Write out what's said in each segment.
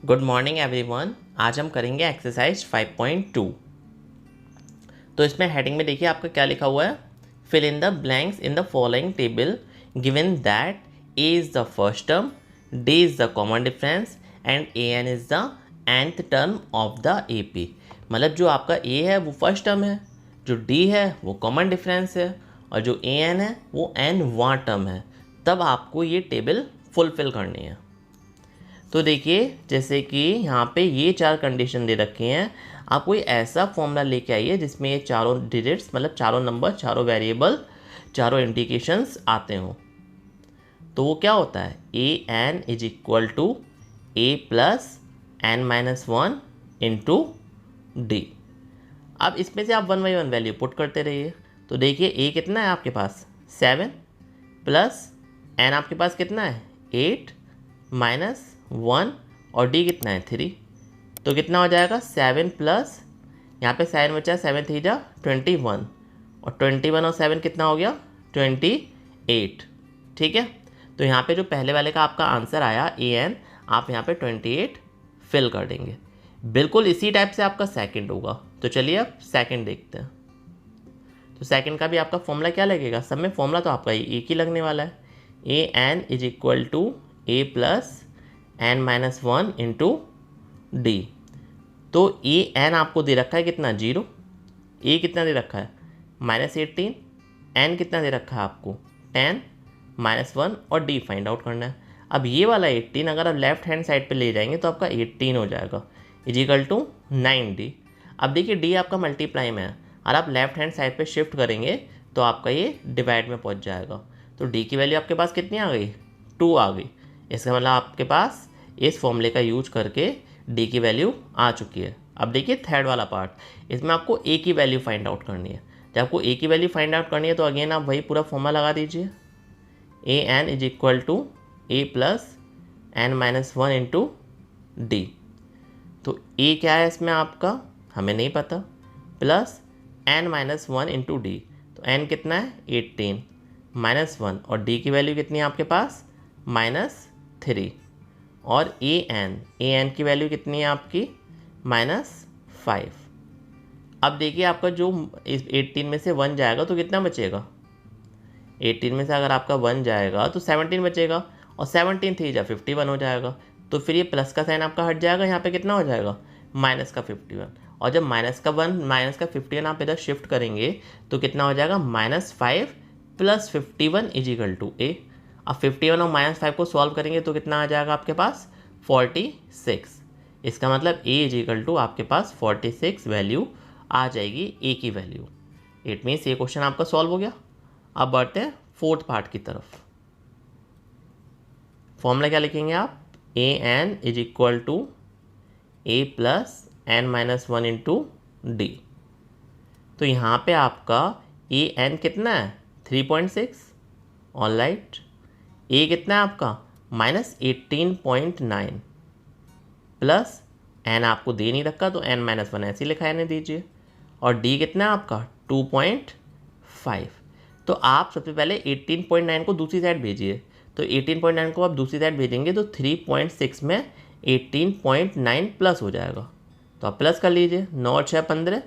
Good morning everyone. आज हम करेंगे एक्सरसाइज 5.2। तो इसमें हेडिंग में देखिए आपका क्या लिखा हुआ है, fill in the blanks in the following table given that a is the first term, d is the common difference and a n is the nth term of the A P. मतलब जो आपका ए है वो first term है, जो D है वो common difference है और जो ए एन है वो एन वां टर्म है। तब आपको ये टेबल फुलफिल करनी है। तो देखिए जैसे कि यहाँ पे ये चार कंडीशन दे रखी हैं, आप कोई ऐसा फॉर्मूला लेके आइए जिसमें ये चारों डिजिट्स मतलब चारों नंबर, चारों वेरिएबल, चारों इंडिकेशंस आते हों। तो वो क्या होता है, A N is equal to A plus N minus one into D. अब इसमें से आप one by one value put करते रहिए। तो देखिए ए कितना है आपके पास 7 प्लस एन आपके पास कितना है 8 माइनस 1 और डी कितना है 3। तो कितना हो जाएगा 7 प्लस, यहाँ पे 7 बचा, 7 3 जा 21 और 21 और 7 कितना हो गया 28। ठीक है, तो यहाँ पे जो पहले वाले का आपका आंसर आया ए एन, आप यहाँ पे 28 फिल कर देंगे। बिल्कुल इसी टाइप से आपका सेकंड होगा। तो चलिए अब सेकंड देखते हैं। तो सेकंड का भी आपका फॉर्मूला क्या लगेगा, सब में फॉर्मूला तो आपका एक ही लगने वाला है, A N is equal to A plus N minus one into D. तो ए एन आपको दे रखा है कितना 0, ए कितना दे रखा है -18, एन कितना दे रखा है आपको 10 -1 और डी फाइंड आउट करना है। अब ये वाला 18 अगर आप लेफ्ट हैंड साइड पे ले जाएंगे तो आपका 18 हो जाएगा इजिकल टू 9D। अब देखिए डी आपका मल्टीप्लाई में है और आप लेफ्ट हैंड साइड पे शिफ्ट करेंगे तो आपका ये डिवाइड में पहुंच जाएगा। तो डी की वैल्यू आपके पास कितनी आ गई 2 आ गई। इसका मतलब आपके पास इस फॉर्मूले का यूज करके डी की वैल्यू आ चुकी है। अब देखिए थर्ड वाला पार्ट, इसमें आपको ए की वैल्यू फाइंड आउट करनी है। जब आपको ए की वैल्यू फाइंड आउट करनी है तो अगेन आप वही पूरा फॉर्मूला लगा दीजिए, A N is equal to A plus N minus one into D. तो ए क्या है इसमें आपका हमें नहीं पता, plus N minus one into D. तो एन कितना है 18 -1 और डी की वैल्यू कितनी है आपके पास -3 और ए एन की वैल्यू कितनी है आपकी -5। अब देखिए आपका जो इस 18 में से 1 जाएगा तो कितना बचेगा, 18 में से अगर आपका 1 जाएगा तो 17 बचेगा और 17 3 जा 51 हो जाएगा। तो फिर ये प्लस का साइन आपका हट जाएगा, यहाँ पे कितना हो जाएगा माइनस का 51। और जब माइनस का 1 माइनस का 51 आप इधर शिफ्ट करेंगे तो कितना हो जाएगा -5 प्लस 51 इजिकल टू ए। अब 51 और -5 को सॉल्व करेंगे तो कितना आ जाएगा आपके पास 46। इसका मतलब ए इजिकल टू आपके पास 46 वैल्यू आ जाएगी ए की वैल्यू। इट मीन्स ये क्वेश्चन आपका सॉल्व हो गया। अब बढ़ते हैं फोर्थ पार्ट की तरफ। फॉर्मूला क्या लिखेंगे आप, A N is equal to A plus N minus one into D. तो यहाँ पे आपका ए एन कितना है 3.6, ऑल राइट। ए कितना है आपका -18.9 प्लस एन आपको दे नहीं रखा तो एन माइनस वन ऐसे ही लिखा है दीजिए, और डी कितना है आपका 2.5। तो आप सबसे पहले 18.9 को दूसरी साइड भेजिए। तो 18.9 को आप दूसरी साइड भेजेंगे तो 3.6 में 18.9 प्लस हो जाएगा। तो आप प्लस कर लीजिए, 9 और 6 15,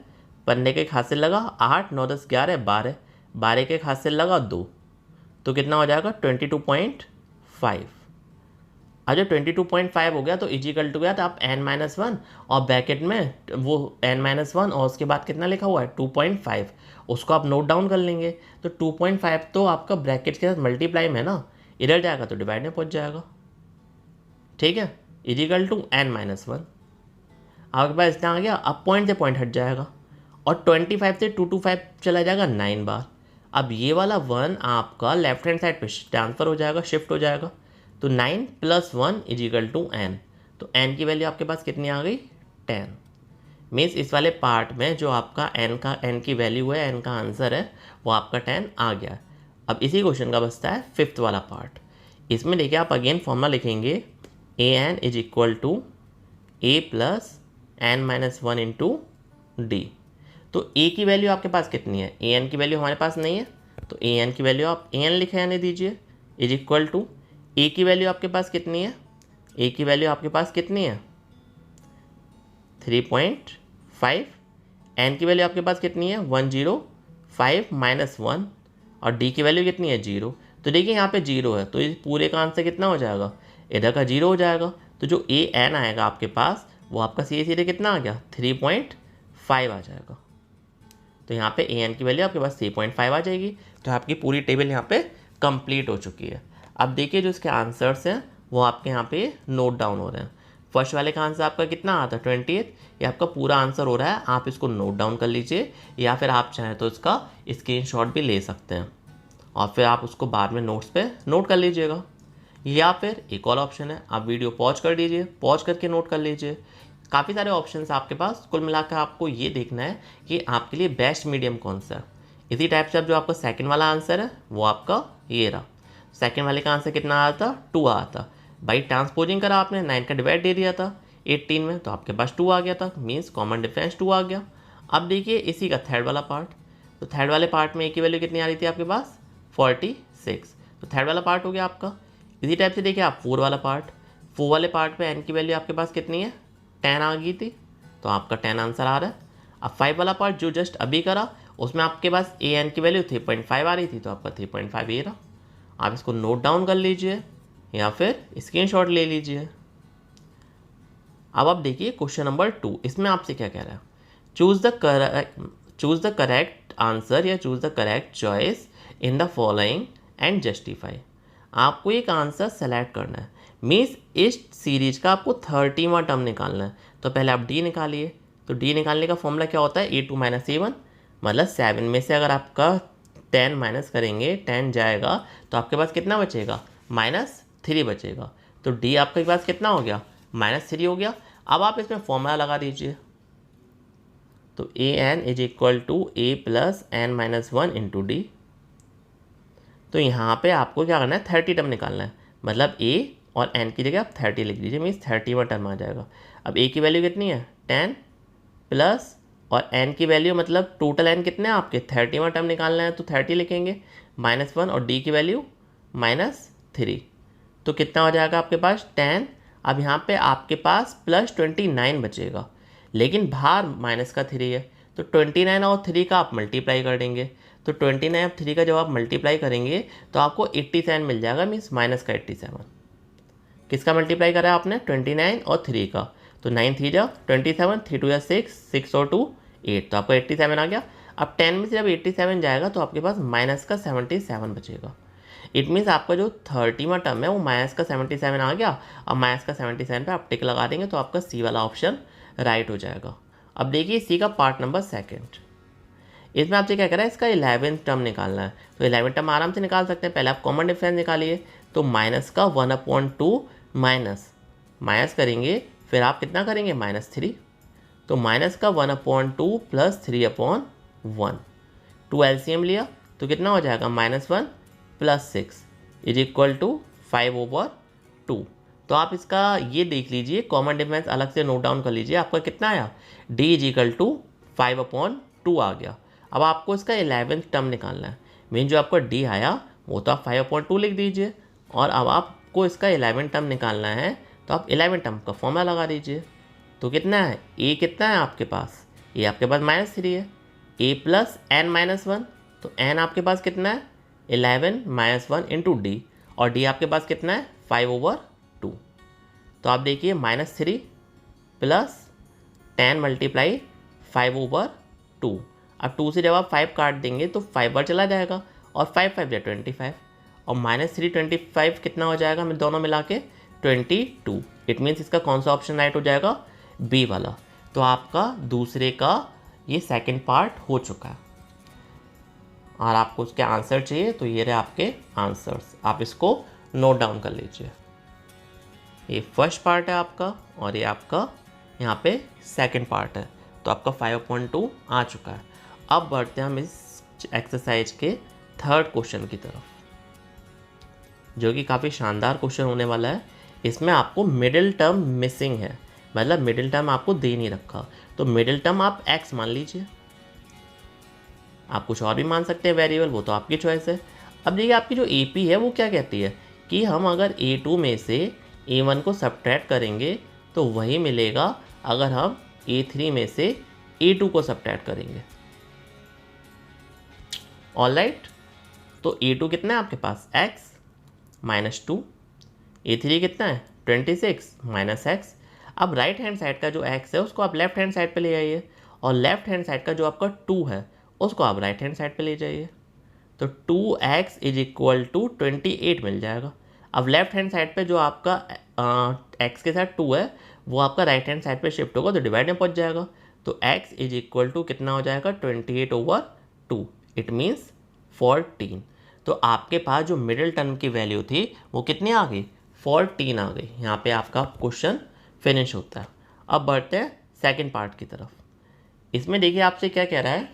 15 के एक हाथ से लगा 8, 9 10 11 12, 12 के एक हाथ से लगा 2, तो कितना हो जाएगा 22.5। अब जब 22.5 हो गया तो इजिकल टू गया तो आप n-1 और ब्रैकेट में वो n-1 और उसके बाद कितना लिखा हुआ है 2.5, उसको आप नोट डाउन कर लेंगे। तो 2.5 तो आपका ब्रैकेट के साथ मल्टीप्लाई में ना, इधर जाएगा तो डिवाइड में पहुंच जाएगा। ठीक है, इजिकल टू n-1 आपके पास इतना आ गया। अब पॉइंट से पॉइंट हट जाएगा और 25 से 225 चला जाएगा 9 बार। अब ये वाला 1 आपका लेफ्ट हैंड साइड पे ट्रांसफर हो जाएगा, शिफ्ट हो जाएगा। तो 9 + 1 इजिकल टू n। तो n की वैल्यू आपके पास कितनी आ गई 10। मीन्स इस वाले पार्ट में जो आपका n की वैल्यू है, n का आंसर है वो आपका 10 आ गया। अब इसी क्वेश्चन का बचता है फिफ्थ वाला पार्ट। इसमें देखिए आप अगेन फॉर्मूला लिखेंगे, A N is equal to A plus N minus one into D. तो ए की वैल्यू आपके पास कितनी है, ए एन की वैल्यू हमारे पास नहीं है, तो ए एन की वैल्यू आप ए एन लिखे आने दीजिए इज इक्वल टू ए की वैल्यू आपके पास कितनी है, ए की वैल्यू आपके पास कितनी है 3.5, एन की वैल्यू आपके पास कितनी है 105 माइनस 1, और डी की वैल्यू कितनी है 0। तो देखिए यहाँ पे 0 है, तो इस पूरे का आंसर कितना हो जाएगा, इधर का 0 हो जाएगा। तो जो ए एन आएगा आपके पास वो आपका सीधे सीधे कितना आ गया 3.5 आ जाएगा। तो यहाँ पे ए एन की वैल्यू आपके पास 3.5 आ जाएगी। तो आपकी पूरी टेबल यहाँ पे कंप्लीट हो चुकी है। अब देखिए जो इसके आंसर्स हैं वो आपके यहाँ पे नोट डाउन हो रहे हैं। फर्स्ट वाले का आंसर आपका कितना आता है 28, ये आपका पूरा आंसर हो रहा है। आप इसको नोट डाउन कर लीजिए, या फिर आप चाहें तो इसका स्क्रीनशॉट भी ले सकते हैं और फिर आप उसको बाद में नोट्स पे नोट कर लीजिएगा। या फिर एक और ऑप्शन है, आप वीडियो पॉज कर दीजिए, पॉज करके नोट कर लीजिए। काफ़ी सारे ऑप्शंस आपके पास, कुल मिलाकर आपको ये देखना है कि आपके लिए बेस्ट मीडियम कौन सा है। इसी टाइप से अब जो आपका सेकंड वाला आंसर है वो आपका ये रहा। सेकंड वाले का आंसर कितना आया था 2 आया था। भाई ट्रांसपोजिंग करा आपने, 9 का डिवाइड दे दिया था 18 में, तो आपके पास 2 आ गया था, मीन्स कॉमन डिफरेंस 2 आ गया। अब देखिए इसी का थर्ड वाला पार्ट, तो थर्ड वाले पार्ट में ए की वैल्यू कितनी आ रही थी आपके पास 46, तो थर्ड वाला पार्ट हो गया आपका। इसी टाइप से देखिए आप 4 वाला पार्ट, 4 वाले पार्ट पे एन की वैल्यू आपके पास कितनी है 10 आ गई थी, तो आपका 10 आंसर आ रहा है। अब 5 वाला पार्ट जो जस्ट अभी करा उसमें आपके पास ए एन की वैल्यू 3.5 आ रही थी, तो आपका 3.5 ये रहा। आप इसको नोट डाउन कर लीजिए या फिर स्क्रीनशॉट ले लीजिए। अब आप देखिए क्वेश्चन नंबर 2, इसमें आपसे क्या कह रहा है, चूज द करेक्ट आंसर या choose the correct choice in the following and justify. आपको एक आंसर सेलेक्ट करना है, मीन्स इस सीरीज का आपको 30वां टर्म निकालना है। तो पहले आप डी निकालिए, तो डी निकालने का फॉर्मूला क्या होता है A2 माइनस A1, मतलब 7 में से अगर आपका 10 माइनस करेंगे 10 जाएगा तो आपके पास कितना बचेगा -3 बचेगा। तो डी आपके पास कितना हो गया -3 हो गया। अब आप इसमें फॉर्मूला लगा दीजिए, तो AN is equal to A plus N minus 1 into D. तो यहाँ पे आपको क्या करना है 30 टर्म निकालना है, मतलब A और N की जगह आप 30 लिख दीजिए, मीन्स 30वां टर्म आ जाएगा। अब A की वैल्यू कितनी है 10 प्लस, और N की वैल्यू मतलब टोटल N कितने हैं आपके 30वां टर्म निकालना है तो 30 लिखेंगे -1, और D की वैल्यू -3, तो कितना हो जाएगा आपके पास 10। अब यहाँ पे आपके पास +29 बचेगा, लेकिन बाहर माइनस का 3 है, तो 29 और 3 का आप मल्टीप्लाई कर देंगे। तो 29 और 3 का जब आप मल्टीप्लाई करेंगे तो आपको 87 मिल जाएगा, मीन्स माइनस का 87। किसका मल्टीप्लाई करा आपने 29 और 3 का, तो 9 3 जा 27, 3 2 6, 6 और 2 8, तो आपको 87 आ गया। अब 10 में से जब 87 जाएगा तो आपके पास माइनस का 77 बचेगा। इट मीन्स आपका जो 30वां टर्म है वो माइनस का 77 आ गया। अब माइनस का 77 पे आप टिक लगा देंगे तो आपका सी वाला ऑप्शन राइट हो जाएगा। अब देखिए सी का पार्ट नंबर 2, इसमें आपसे क्या कह रहा है इसका 11th टर्म निकालना है। तो 11th टर्म आराम से निकाल सकते हैं, पहले आप कॉमन डिफरेंस निकालिए, तो माइनस का 1/2 माइनस करेंगे, फिर आप कितना करेंगे -3, तो माइनस का 1/2 प्लस 3/1, 2 एलसीएम लिया तो कितना हो जाएगा -1 प्लस 6 इज इक्वल टू 5/2। तो आप इसका ये देख लीजिए, कॉमन डिफरेंस अलग से नोट डाउन कर लीजिए, आपका कितना आया d इज इक्वल टू 5/2 आ गया। अब आपको इसका 11th टर्म निकालना है, मीन जो आपका d आया वो तो आप 5/2 लिख दीजिए, और अब आपको इसका 11th टर्म निकालना है तो आप 11th टर्म का फॉर्मूला लगा दीजिए। तो कितना है a कितना है आपके पास, ये आपके पास -3 है, a प्लस n माइनस 1, तो n आपके पास कितना है 11 माइनस 1 इंटू डी, और d आपके पास कितना है 5/2। तो आप देखिए -3 प्लस 10 मल्टीप्लाई 5/2। अब 2 से जब आप 5 काट देंगे तो 5 बार चला जाएगा, और 5 5 25, और -3 25 कितना हो जाएगा मैं दोनों मिला के 22। इट मीन्स इसका कौन सा ऑप्शन राइट हो जाएगा बी वाला। तो आपका दूसरे का ये सेकंड पार्ट हो चुका है, और आपको उसके आंसर चाहिए तो ये रहे आपके आंसर्स, आप इसको नोट डाउन कर लीजिए। ये फर्स्ट पार्ट है आपका, और ये आपका यहाँ पे सेकंड पार्ट है, तो आपका 5/2 आ चुका है। अब बढ़ते हैं हम इस एक्सरसाइज के थर्ड क्वेश्चन की तरफ, जो कि काफ़ी शानदार क्वेश्चन होने वाला है। इसमें आपको मिडिल टर्म मिसिंग है, मतलब मिडिल टर्म आपको दे नहीं रखा, तो मिडिल टर्म आप x मान लीजिए, आप कुछ और भी मान सकते हैं वेरिएबल, वो तो आपकी चॉइस है। अब देखिए आपकी जो AP है वो क्या कहती है कि हम अगर A2 में से A1 को सब्ट्रैक्ट करेंगे तो वही मिलेगा अगर हम A3 में से A2 को सब्ट्रैक्ट करेंगे। ऑलराइट, तो A2 कितना है आपके पास x -2, A3 कितना है 26 -x। अब राइट हैंड साइड का जो x है उसको आप लेफ्ट हैंड साइड पे ले आइए, और लेफ्ट हैंड साइड का जो आपका 2 है उसको आप राइट हैंड साइड पे ले जाइए, तो 2x = 28 मिल जाएगा। अब लेफ्ट हैंड साइड पे जो आपका x के साथ 2 है वो आपका राइट हैंड साइड पे शिफ्ट होगा तो डिवाइड में पहुंच जाएगा, तो x = कितना हो जाएगा 28/2, इट मीन्स 14। तो आपके पास जो मिडिल टर्म की वैल्यू थी वो कितनी आ गई 14 आ गई। यहाँ पे आपका क्वेश्चन फिनिश होता है। अब बढ़ते हैं सेकंड पार्ट की तरफ। इसमें देखिए आपसे क्या कह रहा है,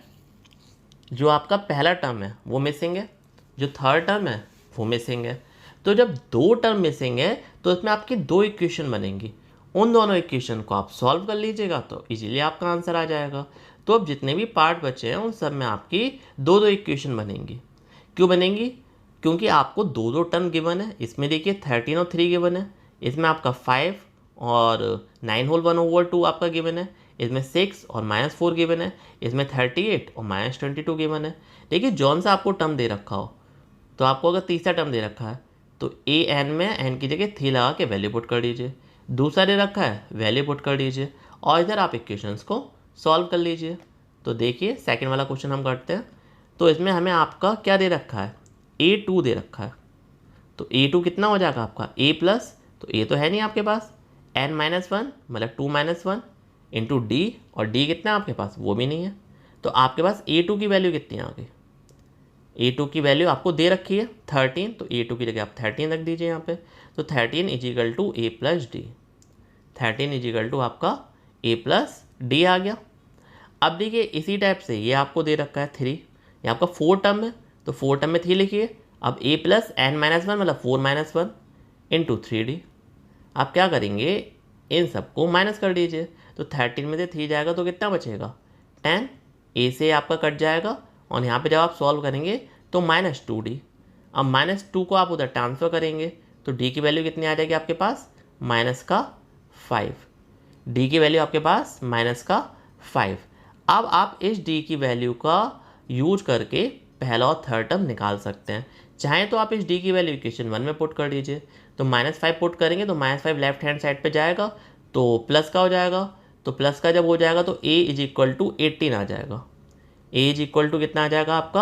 जो आपका पहला टर्म है वो मिसिंग है, जो थर्ड टर्म है वो मिसिंग है। तो जब दो टर्म मिसिंग है तो इसमें आपकी दो इक्वेशन बनेंगी, उन दोनों इक्वेशन को आप सॉल्व कर लीजिएगा तो इजीली आपका आंसर आ जाएगा। तो अब जितने भी पार्ट बचे हैं उन सब में आपकी दो दो इक्वेशन बनेंगी। क्यों बनेंगी? क्योंकि आपको दो दो टर्म गिवन है। इसमें देखिए 13 और 3 गिवन है, इसमें आपका 5 और 9 होल 1/2 आपका गिवन है, इसमें 6 और -4 गिवन है, इसमें 38 और -22 गिवन है। देखिए जौन सा आपको टर्म दे रखा हो, तो आपको अगर तीसरा टर्म दे रखा है तो ए एन में एन की जगह 3 लगा के वैल्यू पुट कर दीजिए, दूसरा दे रखा है वैल्यू पुट कर दीजिए, और इधर आप इक्वेशंस को सॉल्व कर लीजिए। तो देखिए सेकंड वाला क्वेश्चन हम करते हैं। तो इसमें हमें आपका क्या दे रखा है, A2 दे रखा है, तो A2 कितना हो जाएगा आपका A+, तो A तो है नहीं आपके पास, n-1 मतलब 2 - 1 इंटू D, और D कितना है आपके पास, वो भी नहीं है। तो आपके पास A2 की वैल्यू कितनी आ गई, A2 की वैल्यू आपको दे रखी है 13, तो A2 की जगह आप 13 रख दीजिए यहाँ पे, तो 13 = A+D, 13 = आपका A+D आ गया। अब देखिए इसी टाइप से ये आपको दे रखा है 3, ये आपका 4 टर्म है, तो 4 टर्म में 3 लिखिए। अब A + n-1 मतलब 4 - 1 इंटू 3D। आप क्या करेंगे, इन सबको माइनस कर दीजिए, तो 13 में से 3 जाएगा तो कितना बचेगा 10, A से आपका कट जाएगा, और यहाँ पे जब आप सॉल्व करेंगे तो -2D। अब -2 को आप उधर ट्रांसफ़र करेंगे तो D की वैल्यू कितनी आ जाएगी आपके पास -5, D की वैल्यू आपके पास -5। अब आप इस D की वैल्यू का यूज करके पहला और थर्ड टर्म निकाल सकते हैं। चाहें तो आप इस D की वैल्यू इक्वेशन 1 में पुट कर दीजिए, तो -5 पुट करेंगे तो -5 लेफ्ट हैंड साइड पे जाएगा तो प्लस का हो जाएगा, तो प्लस का जब हो जाएगा तो A = 18 आ जाएगा, A = कितना आ जाएगा आपका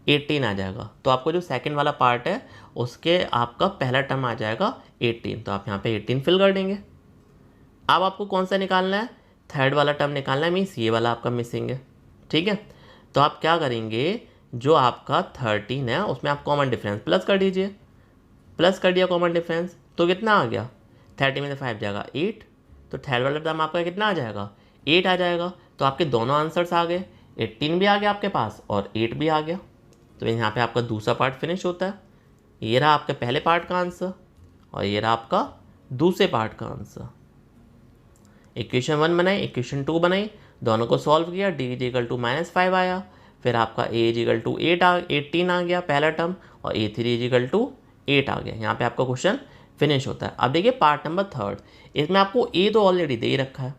18 आ जाएगा। तो आपको जो सेकंड वाला पार्ट है उसके आपका पहला टर्म आ जाएगा 18, तो आप यहाँ पे 18 फिल कर देंगे। अब आपको कौन सा निकालना है, थर्ड वाला टर्म निकालना है, मीन्स ये वाला आपका मिसिंग है, ठीक है। तो आप क्या करेंगे, जो आपका 13 है उसमें आप कॉमन डिफरेंस प्लस कर दीजिए, प्लस कर दिया कॉमन डिफरेंस तो कितना आ गया 30 में से 5 जाएगा 8, तो थर्ड वाला टर्म आपका कितना आ जाएगा 8 आ जाएगा। तो आपके दोनों आंसर्स आ गए, 18 भी आ गया आपके पास और 8 भी आ गया। तो यहाँ पे आपका दूसरा पार्ट फिनिश होता है। ये रहा आपके पहले पार्ट का आंसर और ये रहा आपका दूसरे पार्ट का आंसर। इक्वेशन 1 बनाई, इक्वेशन 2 बनाई, दोनों को सॉल्व किया, D = -5 आया, फिर आपका A = 18 आ गया पहला टर्म, और A3 = 8 आ गया। यहाँ पे आपका क्वेश्चन फिनिश होता है। अब देखिए पार्ट नंबर थर्ड, इसमें आपको A तो ऑलरेडी दे ही रखा है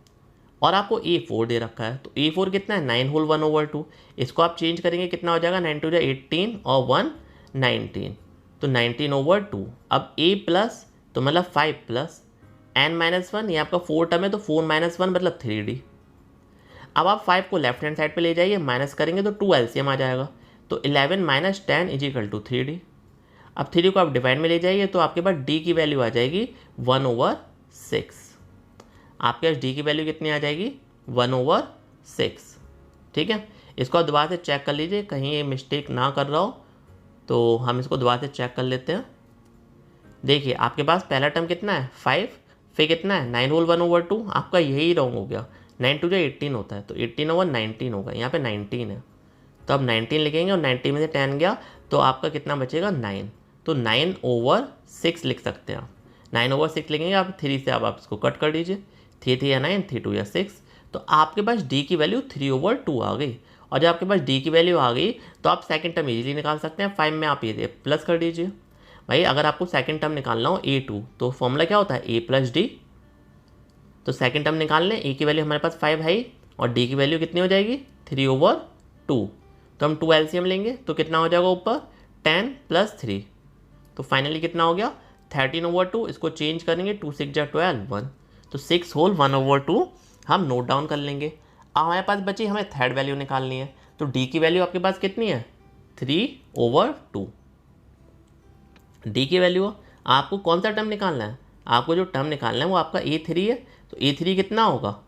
और आपको A4 दे रखा है, तो A4 कितना है 9 होल 1/2, इसको आप चेंज करेंगे कितना हो जाएगा 9 × 18 और 1 19, तो 19/2। अब A+ तो मतलब 5 n-1, ये आपका 4 टर्म है तो 4 - 1 मतलब 3D। अब आप 5 को लेफ्ट हैंड साइड पे ले जाइए, माइनस करेंगे तो 2 LCM आ जाएगा, तो 11 - 10 = 3D। अब 3 को आप डिवाइड में ले जाइए तो आपके पास D की वैल्यू आ जाएगी 1/6। आपके पास D की वैल्यू कितनी आ जाएगी 1/6, ठीक है। इसको आप दोबारा से चेक कर लीजिए, कहीं ये मिस्टेक ना कर रहा हो, तो हम इसको दोबारा से चेक कर लेते हैं। देखिए आपके पास पहला टर्म कितना है 5, फिर कितना है 9 होल 1/2, आपका यही रॉन्ग हो गया, 9 × 18 होता है, तो 18/19 होगा, यहाँ पे 19 है, तो अब 19 लिखेंगे और 90 में से 10 गया तो आपका कितना बचेगा 9, तो 9/6 लिख सकते हैं आप। 9/6 लिखेंगे आप, 3 से आप इसको कट कर दीजिए, 3 3 या 9, 3 2 या 6, तो आपके पास D की वैल्यू 3/2 आ गई। और जब आपके पास D की वैल्यू आ गई तो आप सेकंड टर्म इजीली निकाल सकते हैं। 5 में आप ये प्लस कर दीजिए। भाई अगर आपको सेकंड टर्म निकालना हो A2 तो फॉर्मूला क्या होता है A + D, तो सेकंड टर्म निकाल लें, ए की वैल्यू हमारे पास 5 है और डी की वैल्यू कितनी हो जाएगी 3/2। तो हम 2 एलसीएम लेंगे तो कितना हो जाएगा ऊपर 10 + 3, तो फाइनली कितना हो गया 13/2। इसको चेंज करेंगे 2 6 जा 12 1, तो 6 होल 1/2 हम नोट डाउन कर लेंगे। अब हमारे पास बची हमें थर्ड वैल्यू निकालनी है, तो डी की वैल्यू आपके पास कितनी है 3/2। डी की वैल्यू आपको कौन सा टर्म निकालना है, आपको जो टर्म निकालना है वो आपका A3 है, तो A3 कितना होगा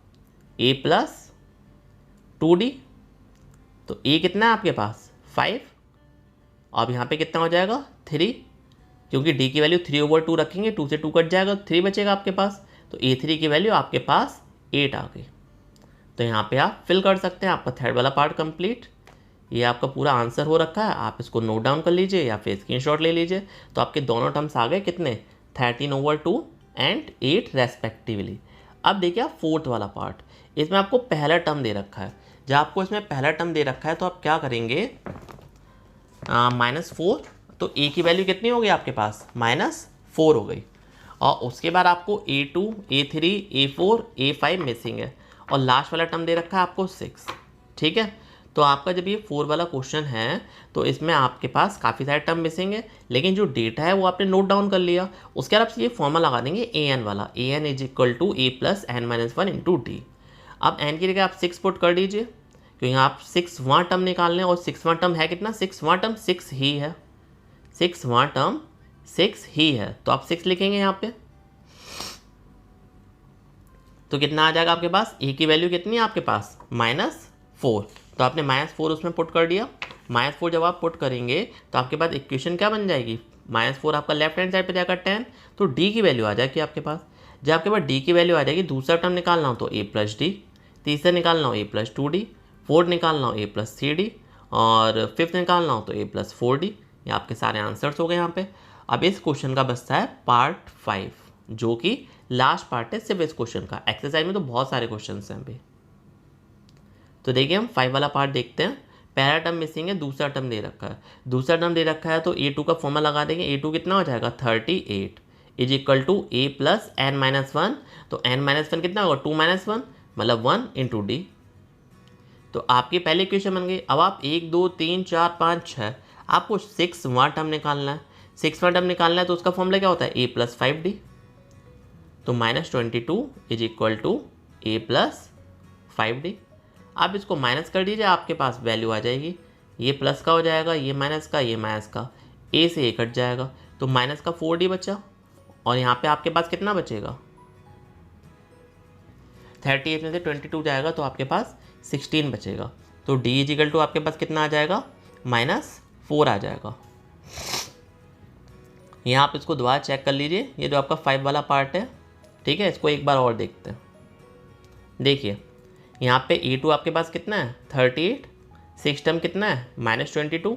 A + 2D, तो A कितना है आपके पास 5, अब यहाँ पे कितना हो जाएगा 3, क्योंकि D की वैल्यू 3/2 रखेंगे, 2 से 2 कट जाएगा तो 3 बचेगा आपके पास, तो A3 की वैल्यू आपके पास 8 आ गई। तो यहाँ पे आप फिल कर सकते हैं, आपका थर्ड वाला पार्ट कंप्लीट। ये आपका पूरा आंसर हो रखा है, आप इसको नोट डाउन कर लीजिए या फिर स्क्रीनशॉट ले लीजिए। तो आपके दोनों टर्म्स आ गए कितने 13/2 एंड 8 रेस्पेक्टिवली। अब देखिए आप फोर्थ वाला पार्ट, इसमें आपको पहला टर्म दे रखा है। जब आपको इसमें पहला टर्म दे रखा है तो आप क्या करेंगे -4, तो ए की वैल्यू कितनी हो गई आपके पास -4 हो गई, और उसके बाद आपको A2 A3 A4 A5 missing है, और लास्ट वाला टर्म दे रखा है आपको 6। ठीक है, तो आपका जब ये 4 वाला क्वेश्चन है तो इसमें आपके पास काफ़ी सारे टर्म मिसिंग है, लेकिन जो डेटा है वो आपने नोट डाउन कर लिया। उसके बाद आप ये फॉर्मूला लगा देंगे an वाला, an = A + n-1 × d। अब n की जगह आप 6 पुट कर दीजिए, क्योंकि आप 6वां टर्म निकालने हैं, और 6वां टर्म है कितना 6वां टर्म 6 ही है, 6वां टर्म 6 ही है, तो आप 6 लिखेंगे यहाँ पे। तो कितना आ जाएगा आपके पास, ए की वैल्यू कितनी है आपके पास -4, तो आपने -4 उसमें पुट कर दिया। -4 जब आप पुट करेंगे तो आपके पास इक्वेशन क्या बन जाएगी, -4 आपका लेफ्ट हैंड साइड पे जाकर 10, तो डी की वैल्यू आ जाएगी आपके पास। जब आपके पास डी की वैल्यू आ जाएगी, दूसरा टर्म निकालना हो तो A + D, तीसरा निकालना हो A + 2D, फोर्थ निकालना हो A + 3D, और फिफ्थ निकालना हो तो A + 4D। ये आपके सारे आंसर्स हो गए यहाँ पे। अब इस क्वेश्चन का बचता है पार्ट 5, जो कि लास्ट पार्ट है सिर्फ इस क्वेश्चन का। एक्सरसाइज में तो बहुत सारे क्वेश्चन हैं अभी। तो देखिए हम 5 वाला पार्ट देखते हैं। पहला टर्म मिसिंग है, दूसरा टर्म दे रखा है। दूसरा टर्म दे रखा है तो A2 का फॉर्मूला लगा देंगे। A2 कितना हो जाएगा 38 = A + n-1, तो n-1 कितना होगा 2 - 1 मतलब 1 × D। तो आपकी पहली इक्वेशन बन गई। अब आप 1 2 3 4 5 6 आपको 6वां टर्म निकालना है। 6वां टर्म निकालना है तो उसका फॉर्मूला क्या होता है A + 5D, तो -22 = A + 5D। आप इसको माइनस कर दीजिए, आपके पास वैल्यू आ जाएगी, ये प्लस का हो जाएगा, ये माइनस का, ये माइनस का, ए से ए कट जाएगा, तो माइनस का 4D बचा, और यहाँ पे आपके पास कितना बचेगा 38 में से 22 जाएगा तो आपके पास 16 बचेगा। तो D = आपके पास कितना आ जाएगा -4 आ जाएगा। यहाँ आप इसको दोबारा चेक कर लीजिए, ये जो आपका 5 वाला पार्ट है। ठीक है, इसको एक बार और देखते हैं। देखिए यहाँ पे A2 आपके पास कितना है 38, 6 टर्म कितना है -22,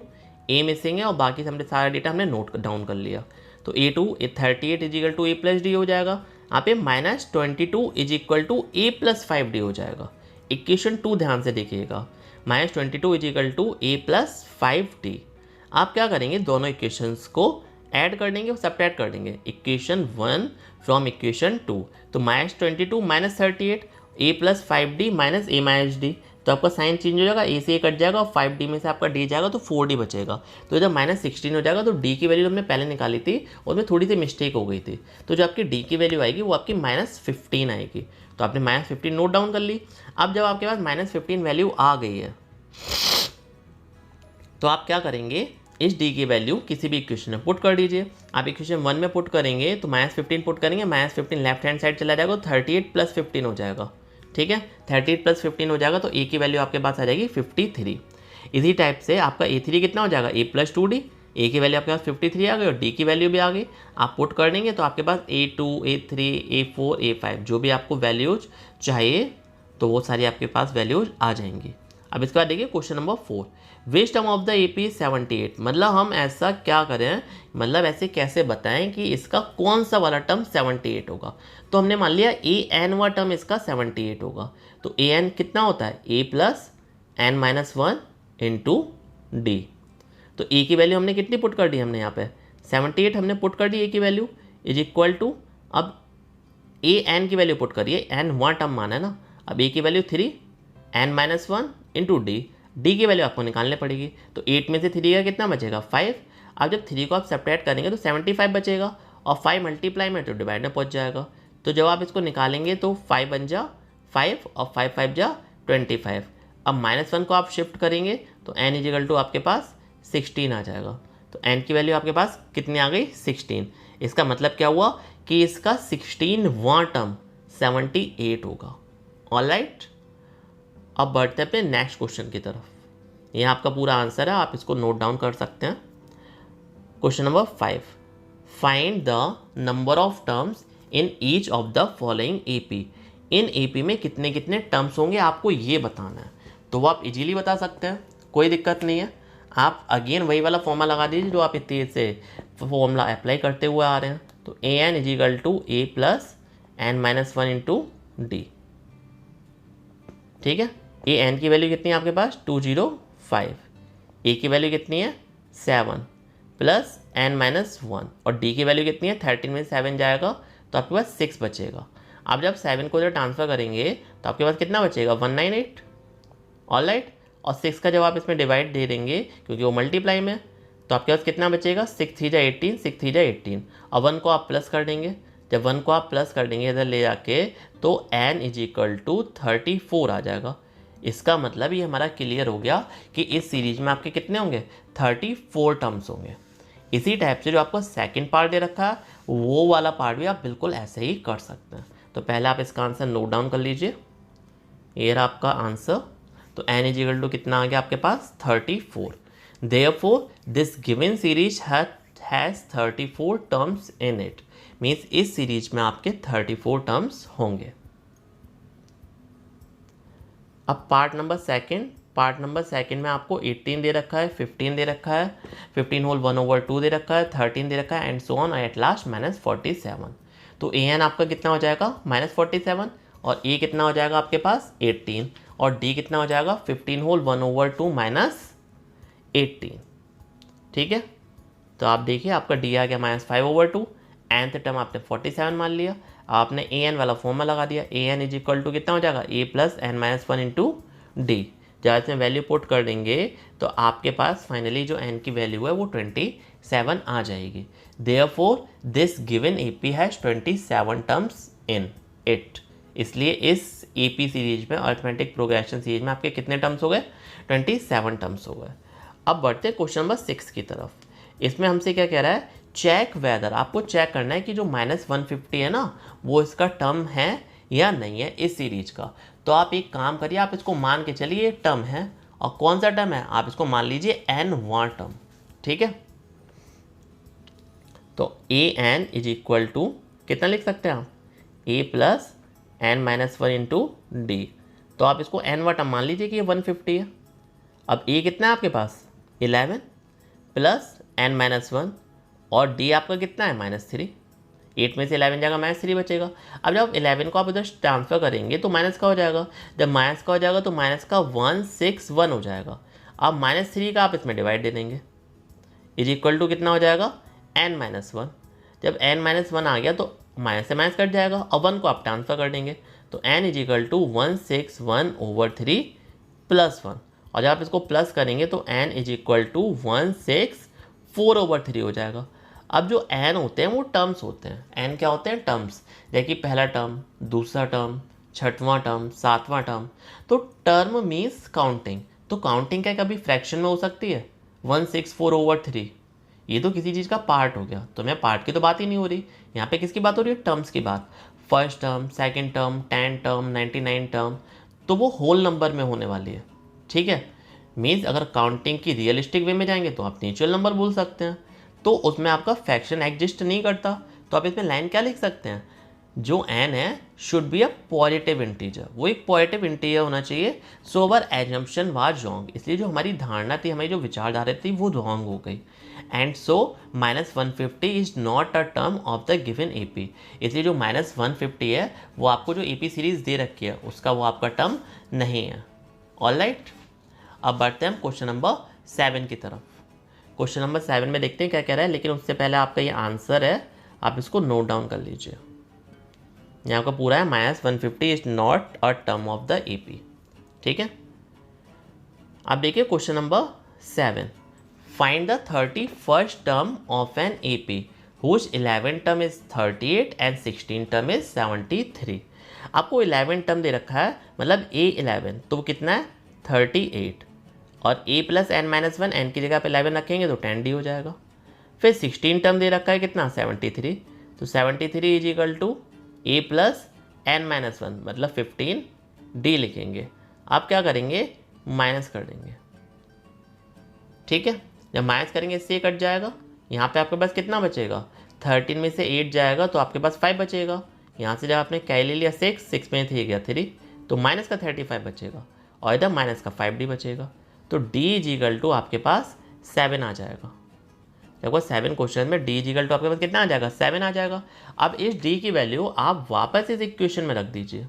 A मिसिंग है, और बाकी हमने सारा डेटा हमने नोट डाउन कर लिया। तो A2 38 = A + D हो जाएगा। यहाँ पे -22 = A + 5D हो जाएगा। इक्वेशन 2 ध्यान से देखिएगा, -22 = A + 5D। आप क्या करेंगे, दोनों इक्वेशंस को ऐड कर देंगे और सब्ट्रैक्ट कर देंगे, इक्वेशन 1 फ्रॉम इक्वेशन 2। तो -22 - 38 A + 5D - A - D, तो आपका साइन चेंज हो जाएगा, A से A कट जाएगा और 5D में से आपका D जाएगा तो 4D बचेगा। तो जब -16 हो जाएगा तो D की वैल्यू हमने पहले निकाली थी, उसमें थोड़ी सी मिस्टेक हो गई थी, तो जो आपकी D की वैल्यू आएगी वो आपकी -15 आएगी। तो आपने -15 नोट डाउन कर ली। अब जब आपके पास -15 वैल्यू आ गई है तो आप क्या करेंगे, इस D की वैल्यू किसी भी इक्वेशन में पुट कर दीजिए। आप इक्वेशन 1 में पुट करेंगे तो -15 पुट करेंगे, -15 लेफ्ट हैंड साइड चला जाएगा, 38 + 15 हो जाएगा। ठीक है, 38 + 15 हो जाएगा, तो A की वैल्यू आपके पास आ जाएगी 53। इसी टाइप से आपका A3 कितना हो जाएगा A + 2D, A की वैल्यू आपके पास 53 आ गई और D की वैल्यू भी आ गई। आप पुट कर देंगे तो आपके पास A2 A3 A4 A5 जो भी आपको वैल्यूज चाहिए तो वो सारी आपके पास वैल्यूज आ जाएंगी। अब इसके बाद देखिए question number 4, which term of the AP 78, मतलब हम ऐसा क्या करें, मतलब ऐसे कैसे बताएं कि इसका कौन सा वाला टर्म 78 होगा। तो हमने मान लिया AN वाला टर्म इसका 78 होगा, तो AN कितना होता है A + n-1 × D। तो A की वैल्यू हमने कितनी पुट कर दी, हमने यहाँ पे 78 हमने पुट कर दी A की वैल्यू = अब ए एन की वैल्यू पुट करिए, एन वहाँ टर्म माना है ना, अब ए की value 3 n minus 1 into D, D की वैल्यू आपको निकालने पड़ेगी। तो 8 में से 3 का कितना बचेगा 5। अब जब 3 को आप सेपरेट करेंगे तो 75 बचेगा और 5 मल्टीप्लाई में तो डिवाइड में पहुँच जाएगा। तो जब आप इसको निकालेंगे तो 5 बन जा 5 और 5 5 जा 25। अब -1 को आप शिफ्ट करेंगे तो n इजिकल टू आपके पास 16 आ जाएगा। तो n की वैल्यू आपके पास कितनी आ गई 16। इसका मतलब क्या हुआ कि इसका 16वां टर्म 78 होगा। ऑलराइट, अब बढ़ते हैं अपने नेक्स्ट क्वेश्चन की तरफ। ये आपका पूरा आंसर है, आप इसको नोट डाउन कर सकते हैं। Question number 5, find the number of terms in each of the following AP. In AP में कितने कितने टर्म्स होंगे आपको ये बताना है। तो वो आप इजीली बता सकते हैं, कोई दिक्कत नहीं है। आप अगेन वही वाला फॉर्मूला लगा दीजिए जो आप इतने से फॉर्मूला अप्लाई करते हुए आ रहे हैं। तो A N is equal to A plus N minus 1 into D. ठीक है, ए एन की वैल्यू कितनी है आपके पास 205, ए की वैल्यू कितनी है 7 प्लस एन माइनस 1 और डी की वैल्यू कितनी है 13 में 7 जाएगा तो आपके पास 6 बचेगा। आप जब 7 को जब ट्रांसफ़र करेंगे तो आपके पास कितना बचेगा 198। ऑलराइट, और 6 का जब आप इसमें डिवाइड दे देंगे क्योंकि वो मल्टीप्लाई में, तो आपके पास कितना बचेगा 6 3 जा 18, 6 3 जा 18 और 1 को आप प्लस कर देंगे। जब 1 को आप प्लस कर देंगे इधर ले जाके तो n इज इक्वल टू 34 आ जाएगा। इसका मतलब ये हमारा क्लियर हो गया कि इस सीरीज में आपके कितने होंगे 34 टर्म्स होंगे। इसी टाइप से जो आपको सेकंड पार्ट दे रखा है वो वाला पार्ट भी आप बिल्कुल ऐसे ही कर सकते हैं। तो पहले आप इसका आंसर नोट डाउन कर लीजिए, ये रहा आपका आंसर। तो n इज इक्वल टू कितना आ गया आपके पास 34। Therefore this given series has 34 terms in it. Means इस सीरीज में आपके 34 टर्म्स होंगे। अब पार्ट नंबर सेकंड में आपको 18 दे रखा है, 15 दे रखा है, 15 होल 1/2 दे रखा है, 13 दे रखा है and so on at last -47। तो ए एन आपका कितना हो जाएगा -47 और ए कितना हो जाएगा आपके पास 18 और डी कितना हो जाएगा 15 होल 1/2 -18। ठीक है, तो आप देखिए आपका डी आ गया -5/2, nth टर्म आपने 47 मान लिया। आपने ए एन वाला फॉर्मूला लगा दिया, A N is equal to कितना हो जाएगा A plus N minus 1 into D. जब इसमें वैल्यू पुट कर देंगे तो आपके पास फाइनली जो n की वैल्यू है वो 27 आ जाएगी। Therefore this given AP has 27 terms in it. इसलिए इस एपी सीरीज में अरिथमेटिक प्रोग्रेशन सीरीज में आपके कितने टर्म्स हो गए 27 टर्म्स हो गए। अब बढ़ते क्वेश्चन नंबर 6 की तरफ। इसमें हमसे क्या कह रहा है चेक वेदर, आपको चेक करना है कि जो -150 है ना वो इसका टर्म है या नहीं है इस सीरीज का। तो आप एक काम करिए, आप इसको मान के चलिए एक टर्म है और कौन सा टर्म है आप इसको मान लीजिए n वां टर्म। ठीक है, तो A N is equal to कितना लिख सकते हैं आप A plus N minus 1 into D. तो आप इसको n वां टर्म मान लीजिए कि ये 150 है। अब ए कितना है आपके पास 11 प्लस एन माइनस 1 और डी आपका कितना है -3। 8 में से 11 जाएगा -3 बचेगा। अब जब 11 को आप उधर ट्रांसफर करेंगे तो माइनस का हो जाएगा, जब माइनस का हो जाएगा तो माइनस का 161 हो जाएगा। अब -3 का आप इसमें डिवाइड दे देंगे इज इक्वल टू कितना हो जाएगा n-1। जब n-1 आ गया तो माइनस से माइनस कट जाएगा और 1 को आप ट्रांसफर कर देंगे तो n is equal to 161/3 plus 1 और जब आप इसको प्लस करेंगे तो n इज इक्वल टू 164/3 हो जाएगा। अब जो n होते हैं वो टर्म्स होते हैं। n क्या होते हैं टर्म्स, जैसे कि पहला टर्म, दूसरा टर्म, छठवां टर्म, सातवां टर्म। तो टर्म मीन्स काउंटिंग, तो काउंटिंग क्या कभी फ्रैक्शन में हो सकती है 164/3। ये तो किसी चीज़ का पार्ट हो गया, तो मैं पार्ट की तो बात ही नहीं हो रही, यहाँ पे किसकी बात हो रही है टर्म्स की बात। First term, second term, 10 term, 99 term, तो वो होल नंबर में होने वाली है। ठीक है, मीन्स अगर काउंटिंग की रियलिस्टिक वे में जाएंगे तो आप नेचुरल नंबर बोल सकते हैं, तो उसमें आपका फ्रैक्शन एग्जिस्ट नहीं करता। तो आप इसमें लाइन क्या लिख सकते हैं, जो n है should be a positive integer, वो एक पॉजिटिव इंटीजर होना चाहिए। सो अवर एजम्पशन वाज रॉन्ग, इसलिए जो हमारी धारणा थी, हमारी जो विचारधारा थी वो रॉन्ग हो गई। And so -150 is not a term of the given AP, इसलिए जो -150 है वो आपको जो एपी सीरीज दे रखी है उसका वो आपका टर्म नहीं है। ऑलराइट, अब बढ़ते हैं हम क्वेश्चन नंबर 7 की तरफ। क्वेश्चन नंबर 7 में देखते हैं क्या कह रहा है, लेकिन उससे पहले आपका ये आंसर है, आप इसको नोट डाउन कर लीजिए। ये आपका पूरा है -150 is not a term of the AP। ठीक है, अब देखिए question number 7, find the 31st term of an AP whose 11 term is 38 and 16 term is 73। आपको 11 टर्म दे रखा है, मतलब A11 तो वो कितना है 38, और A प्लस n-1 n की जगह पे 11 रखेंगे तो 10D हो जाएगा। फिर 16 टर्म दे रखा है कितना 73, तो 73 is equal to A plus n-1 मतलब 15D लिखेंगे। आप क्या करेंगे, माइनस कर देंगे। ठीक है, जब माइनस करेंगे इससे ये कट जाएगा, यहाँ पे आपके पास कितना बचेगा, 13 में से 8 जाएगा तो आपके पास 5 बचेगा। यहाँ से जब आपने कैरी ले लिया 6 में 3 गया 3, तो माइनस का 35 बचेगा, और इधर माइनस का 5D बचेगा। तो D इज इक्वल टू आपके पास 7 आ जाएगा। देखो 7 क्वेश्चन में D इज इक्वल टू आपके पास कितना आ जाएगा, 7 आ जाएगा। अब इस D की वैल्यू आप वापस इस इक्वेशन में रख दीजिए,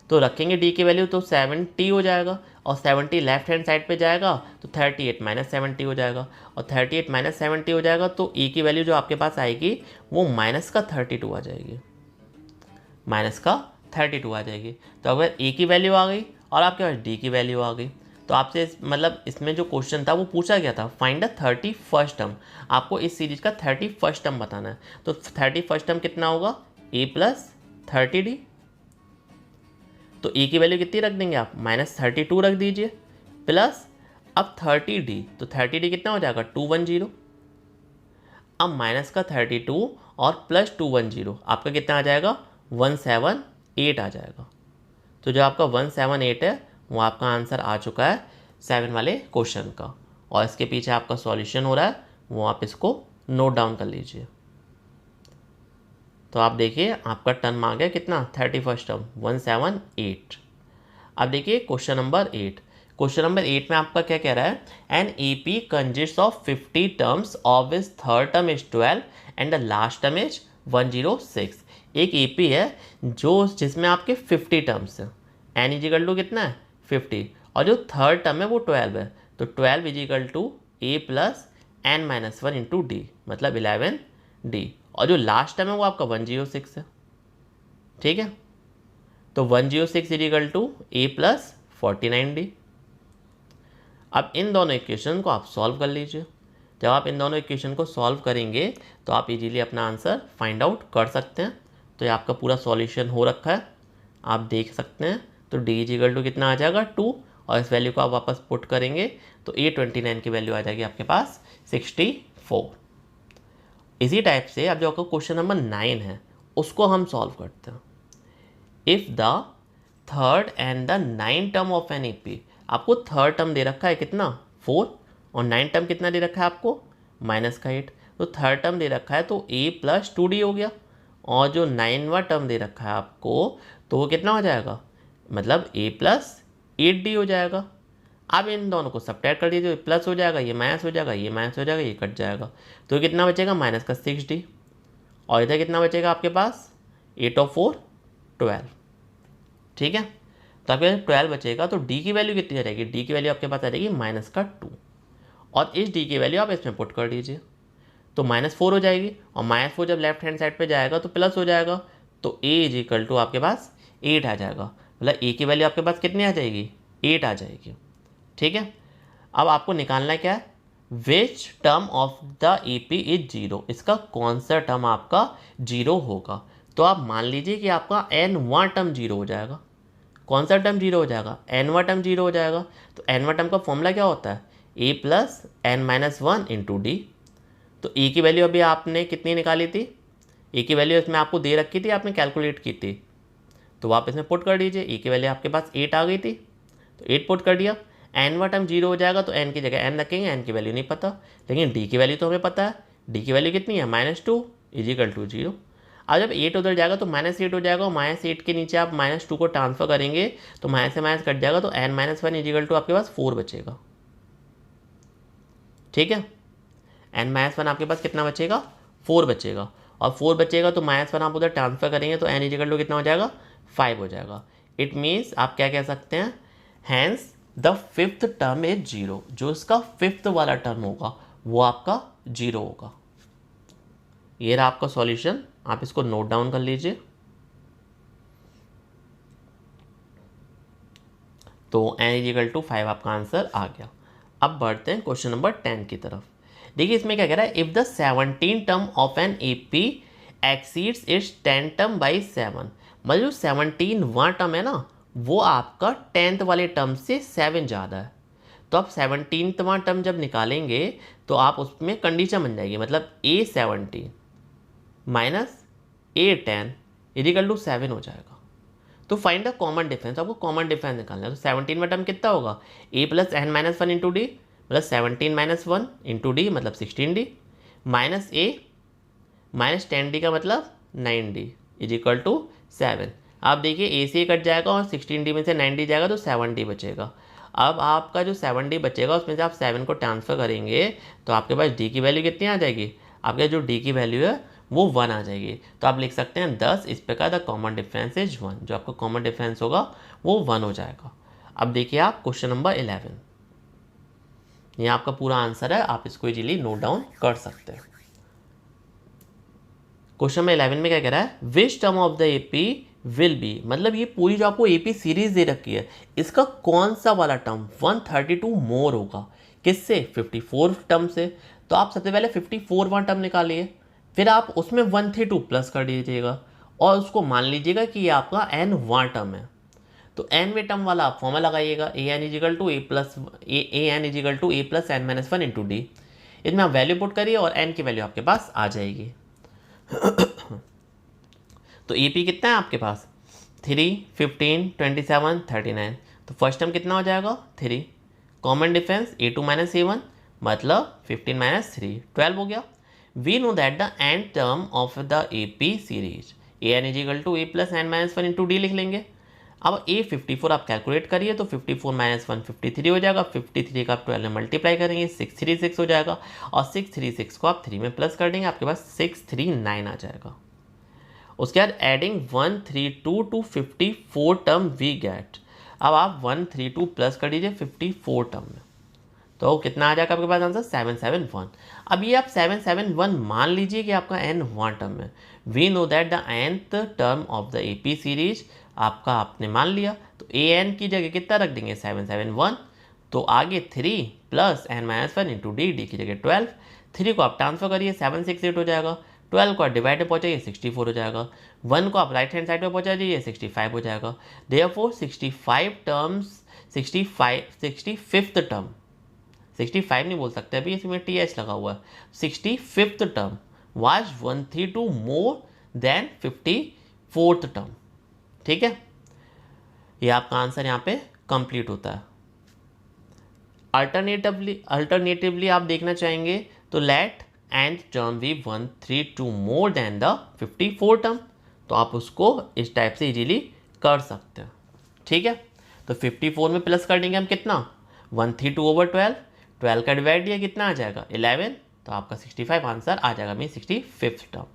तो रखेंगे D की वैल्यू तो 70 हो जाएगा, और 70 लेफ्ट हैंड साइड पे जाएगा तो 38 माइनस 70 हो जाएगा, और 38 माइनस 70 हो जाएगा तो E की वैल्यू जो आपके पास आएगी वो माइनस का 32 आ जाएगी, माइनस का 32 आ जाएगी। तो अगर E की वैल्यू आ गई और आपके पास D की वैल्यू आ गई, तो आपसे मतलब इसमें जो क्वेश्चन था वो पूछा गया था फाइंड द 31st टर्म। आपको इस सीरीज का 31st टर्म बताना है। तो 31st टर्म कितना होगा, A प्लस 30D। तो E की वैल्यू कितनी रख देंगे आप, -32 रख दीजिए, प्लस अब 30D, तो 30D कितना हो जाएगा 210। अब माइनस का 32 और प्लस 210 आपका कितना आ जाएगा 178 आ जाएगा। तो जो आपका 178 है वो आपका आंसर आ चुका है 7 वाले क्वेश्चन का, और इसके पीछे आपका सॉल्यूशन हो रहा है, वो आप इसको नोट डाउन कर लीजिए। तो आप देखिए आपका टर्म आ गया कितना 31st टर्म 178। अब देखिए क्वेश्चन नंबर 8। क्वेश्चन नंबर 8 में आपका क्या कह रहा है, an AP consist of 50 terms of is third term is 12 and the last term is 106। एक AP है जिसमें आपके 50 टर्म्स हैं, एन इजिकल टू कितना है 50, और जो थर्ड टर्म है वो 12 है, तो 12 equal to A plus n-1 into D मतलब 11D, और जो लास्ट टर्म है वो आपका 106 है। ठीक है, तो 106 is equal to A plus 49D। अब इन दोनों इक्वेशन को आप सॉल्व कर लीजिए। जब आप इन दोनों इक्वेशन को सॉल्व करेंगे तो आप इजीली अपना आंसर फाइंड आउट कर सकते हैं। तो ये आपका पूरा सॉल्यूशन हो रखा है, आप देख सकते हैं। तो D इजिकल टू कितना आ जाएगा 2, और इस वैल्यू को आप वापस पुट करेंगे तो A29 की वैल्यू आ जाएगी आपके पास 64। इसी टाइप से अब जो आपका क्वेश्चन नंबर 9 है उसको हम सॉल्व करते हैं। If the third and the 9 term of an AP, आपको थर्ड टर्म दे रखा है कितना 4, और 9 टर्म कितना दे रखा है आपको -8। तो थर्ड टर्म दे रखा है तो A प्लस 2D हो गया, और जो 9वां टर्म दे रखा है आपको तो वो कितना हो जाएगा, मतलब A प्लस 8D हो जाएगा। अब इन दोनों को सब्ट्रैक्ट कर दीजिए, प्लस हो जाएगा, ये माइनस हो जाएगा, ये माइनस हो जाएगा, ये कट जाएगा, तो कितना बचेगा माइनस का 6D, और इधर कितना बचेगा आपके पास 8 और 4 12। ठीक है, तो आपके पास 12 बचेगा, तो D की वैल्यू कितनी आ जाएगी, D की वैल्यू आपके पास आ जाएगी -2, और इस D की वैल्यू आप इसमें पुट कर दीजिए, तो -4 हो जाएगी, और -4 जब लेफ्ट हैंड साइड पे जाएगा तो प्लस हो जाएगा, तो A इज इक्वल टू आपके पास 8 आ जाएगा, मतलब A की वैल्यू आपके पास कितनी आ जाएगी 8 आ जाएगी। ठीक है, अब आपको निकालना क्या है, which term of the AP is 0, इसका कौन सा टर्म आपका 0 होगा। तो आप मान लीजिए कि आपका n वां टर्म 0 हो जाएगा। कौन सा टर्म 0 हो जाएगा, n वां टर्म 0 हो जाएगा। तो n वां टर्म का फॉर्मूला क्या होता है, A plus n-1 into D। तो E की वैल्यू अभी आपने कितनी निकाली थी, E की वैल्यू इसमें आपको दे रखी थी, आपने कैलकुलेट की थी, तो आप इसमें पुट कर दीजिए। E की वैल्यू आपके पास 8 आ गई थी, तो 8 पुट कर दिया। n वां टर्म 0 हो जाएगा तो n की जगह n रखेंगे, n की वैल्यू नहीं पता, लेकिन D की वैल्यू तो हमें पता है। D की वैल्यू कितनी है -2 इजिकल टू 0। अब जब 8 उधर जाएगा तो -8 हो जाएगा, और -8 के नीचे आप -2 को ट्रांसफर करेंगे तो माइनस से माइनस कट जाएगा, तो n-1 इजिकल टू आपके पास 4 बचेगा। ठीक है, n-1 आपके पास कितना बचेगा 4 बचेगा, और 4 बचेगा तो -1 आप उधर ट्रांसफर करेंगे तो n इजिकल टू कितना हो जाएगा 5 हो जाएगा। इट मीन्स आप क्या कह सकते हैं, hence the fifth term is 0, जो इसका फिफ्थ वाला टर्म होगा वो आपका 0 होगा। ये रहा आपका सॉल्यूशन, आप इसको नोट डाउन कर लीजिए। तो n इज इक्वल टू 5 आपका आंसर आ गया। अब बढ़ते हैं क्वेश्चन नंबर 10 की तरफ। देखिए इसमें क्या कह रहा है, if the 17 term of an AP exceeds its 10 term by 7, मतलब जो 17वां टर्म है ना वो आपका 10th वाले टर्म से 7 ज़्यादा है। तो आप 17वां टर्म जब निकालेंगे तो आप उसमें कंडीशन बन जाएगी, मतलब A17 minus A10 is equal to 7 हो जाएगा। तो फाइंड द कॉमन डिफरेंस, आपको कॉमन डिफरेंस निकालना है। तो 17 में टर्म कितना होगा, A+n-1 इंटू डी, मतलब 17 माइनस 1 इंटू डी मतलब 16D, minus A minus 10D का मतलब 9D इज इक्वल टू 7। आप देखिए A से कट जाएगा और 16D में से 9D जाएगा तो 7D बचेगा। अब आपका जो 7D बचेगा उसमें से आप 7 को ट्रांसफ़र करेंगे तो आपके पास D की वैल्यू कितनी आ जाएगी, आपके जो D की वैल्यू है वो 1 आ जाएगी। तो आप लिख सकते हैं 10 इस प्रकार द कॉमन डिफरेंस इज 1, जो आपका कॉमन डिफरेंस होगा वो 1 हो जाएगा। अब देखिए आप क्वेश्चन नंबर 11, ये आपका पूरा आंसर है, आप इसको इजीली नोट डाउन कर सकते हैं। क्वेश्चन नंबर 11 में क्या कह रहा है, which term of the AP will be, मतलब ये पूरी जो आपको AP सीरीज दे रखी है इसका कौन सा वाला टर्म 132 मोर होगा, किससे, 54 टर्म से। तो आप सबसे पहले 54वां टर्म निकालिए, फिर आप उसमें 132 प्लस कर दीजिएगा और उसको मान लीजिएगा कि ये आपका n वां टर्म है। तो n वे टर्म वाला आप फॉर्मूला लगाइएगा, an is equal to a plus n minus 1 into D. इसमें आप वैल्यू पुट करिए और n की वैल्यू आपके पास आ जाएगी। तो AP कितना है आपके पास, 3, 15, 27, 39। तो फर्स्ट टर्म कितना हो जाएगा 3, common difference A2 minus A1 मतलब 15 माइनस 3 12 हो गया। We know that the nth term of the AP series an is equal to a plus n minus 1 into D लिख लेंगे। अब A54 आप कैलकुलेट करिए तो 54 माइनस 1 53 हो जाएगा, 53 का आप 12 में मल्टीप्लाई करेंगे 636 हो जाएगा और 636 को आप 3 में प्लस कर देंगे, आपके पास 639 आ जाएगा। उसके बाद adding 132 to 54 term we get, अब आप 132 प्लस कर दीजिए 54 टर्म में तो कितना आ जाएगा आपके पास आंसर 771। अब ये आप 771 मान लीजिए कि आपका n वां टर्म है। We know that the nth term of the AP series आपका आपने मान लिया, तो an की जगह कितना रख देंगे 771, तो आगे 3 plus n minus 1 into D, D की जगह 12, 3 को आप ट्रांसफर करिए 768 हो जाएगा, 12 को आप डिवाइड में पहुँचाइए 64 हो जाएगा, 1 को आप राइट हैंड साइड में पहुँचा दीजिए 65 हो जाएगा। देयरफॉर 65 टर्म्स 65th टर्म, 65 नहीं बोल सकते अभी, इसमें TH लगा हुआ है, 65th term was 132 more than 54th term. ठीक है, ये आपका आंसर यहाँ पे कंप्लीट होता है। अल्टरनेटिवली आप देखना चाहेंगे तो लेट एंड टर्म भी 132 मोर देन द 54 टर्म, तो आप उसको इस टाइप से इजीली कर सकते हैं। ठीक है, तो 54 में प्लस कर देंगे हम कितना 132 ओवर 12, 12 का डिवाइड दिया कितना आ जाएगा 11, तो आपका 65 आंसर आ जाएगा, मीन 65th टर्म।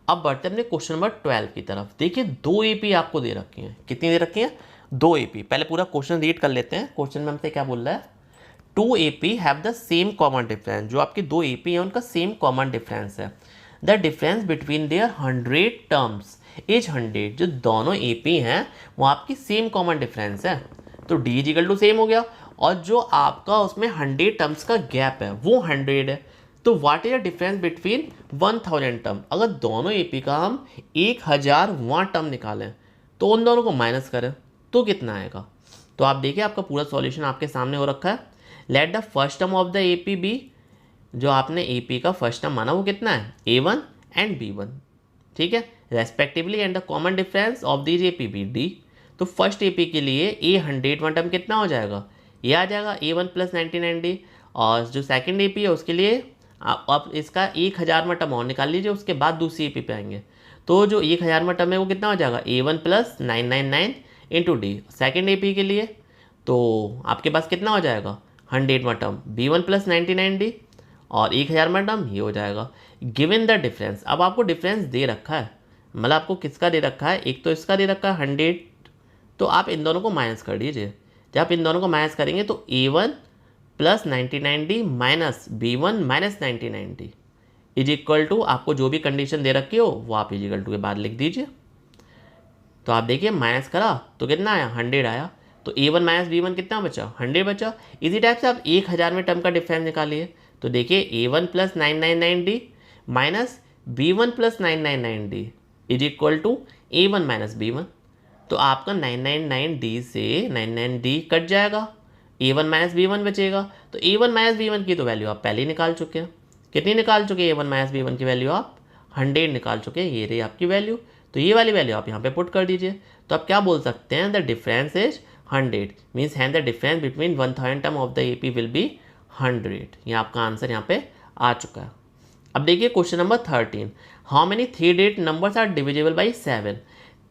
अब बढ़ते हैं अपने क्वेश्चन नंबर 12 की तरफ। देखिए 2 AP आपको दे रखी हैं, कितनी दे रखी हैं 2 AP। पहले पूरा क्वेश्चन रीड कर लेते हैं, क्वेश्चन में हमसे क्या बोल रहा है, 2 AP have the same common difference, जो आपके 2 AP हैं उनका सेम कॉमन डिफरेंस है। The difference between their 100 terms is 100, जो दोनों AP हैं वो आपकी सेम कॉमन डिफरेंस है, तो D इक्वल टू सेम हो गया, और जो आपका उसमें 100 टर्म्स का गैप है वो 100 है। तो what is the difference between 1000 term, अगर दोनों AP का हम 1000वां टर्म निकालें तो उन दोनों को माइनस करें तो कितना आएगा। तो आप देखिए आपका पूरा सॉल्यूशन आपके सामने हो रखा है। Let the first term of the AP be, जो आपने AP का फर्स्ट टर्म माना वो कितना है A1 एंड B1, ठीक है, respectively, and the common difference of these AP be D। तो फर्स्ट AP के लिए A100वां टर्म कितना हो जाएगा, ये आ जाएगा A1 प्लस 99D, और जो सेकंड AP है उसके लिए आप इसका 1000वां टर्म और निकाल लीजिए, उसके बाद दूसरी AP पे आएंगे, तो जो 1000वां टर्म है वो कितना हो जाएगा A1 plus 999 into D. Second AP के लिए तो आपके पास कितना हो जाएगा 100वां टर्म B1 प्लस 99D, और 1000वां टर्म ये हो जाएगा। गिवन द डिफरेंस, अब आपको डिफरेंस दे रखा है, मतलब आपको किसका दे रखा है, एक तो इसका दे रखा है 100, तो आप इन दोनों को माइनस कर दीजिए। जब आप इन दोनों को माइनस करेंगे तो A1 plus 99D minus B1 minus 99D is equal to, आपको जो भी कंडीशन दे रखी हो वो आप इज इक्वल टू के बाद लिख दीजिए। तो आप देखिए माइनस करा तो कितना आया 100 आया, तो A1 माइनस B1 कितना बचा, 100 बचा। इसी टाइप से आप 1000 में टर्म का डिफरेंस निकालिए। तो देखिए A1 plus 999D minus B1 plus 999D is equal to A1 minus B1। तो आपका 999D से 99D कट जाएगा, A1 माइनस B1 बचेगा। तो A1 माइनस B1 की तो वैल्यू आप पहले ही निकाल चुके हैं। कितनी निकाल चुके हैं A1 माइनस B1 की वैल्यू, आप 100 निकाल चुके हैं। ये रही आपकी वैल्यू। तो ये वाली वैल्यू आप यहाँ पे पुट कर दीजिए। तो आप क्या बोल सकते हैं, the difference is 100 means hand the difference between 1000 term of the AP will be 100। ये आपका आंसर यहाँ पे आ चुका है। अब देखिए question number 13, how many 3 digit numbers are divisible by 7।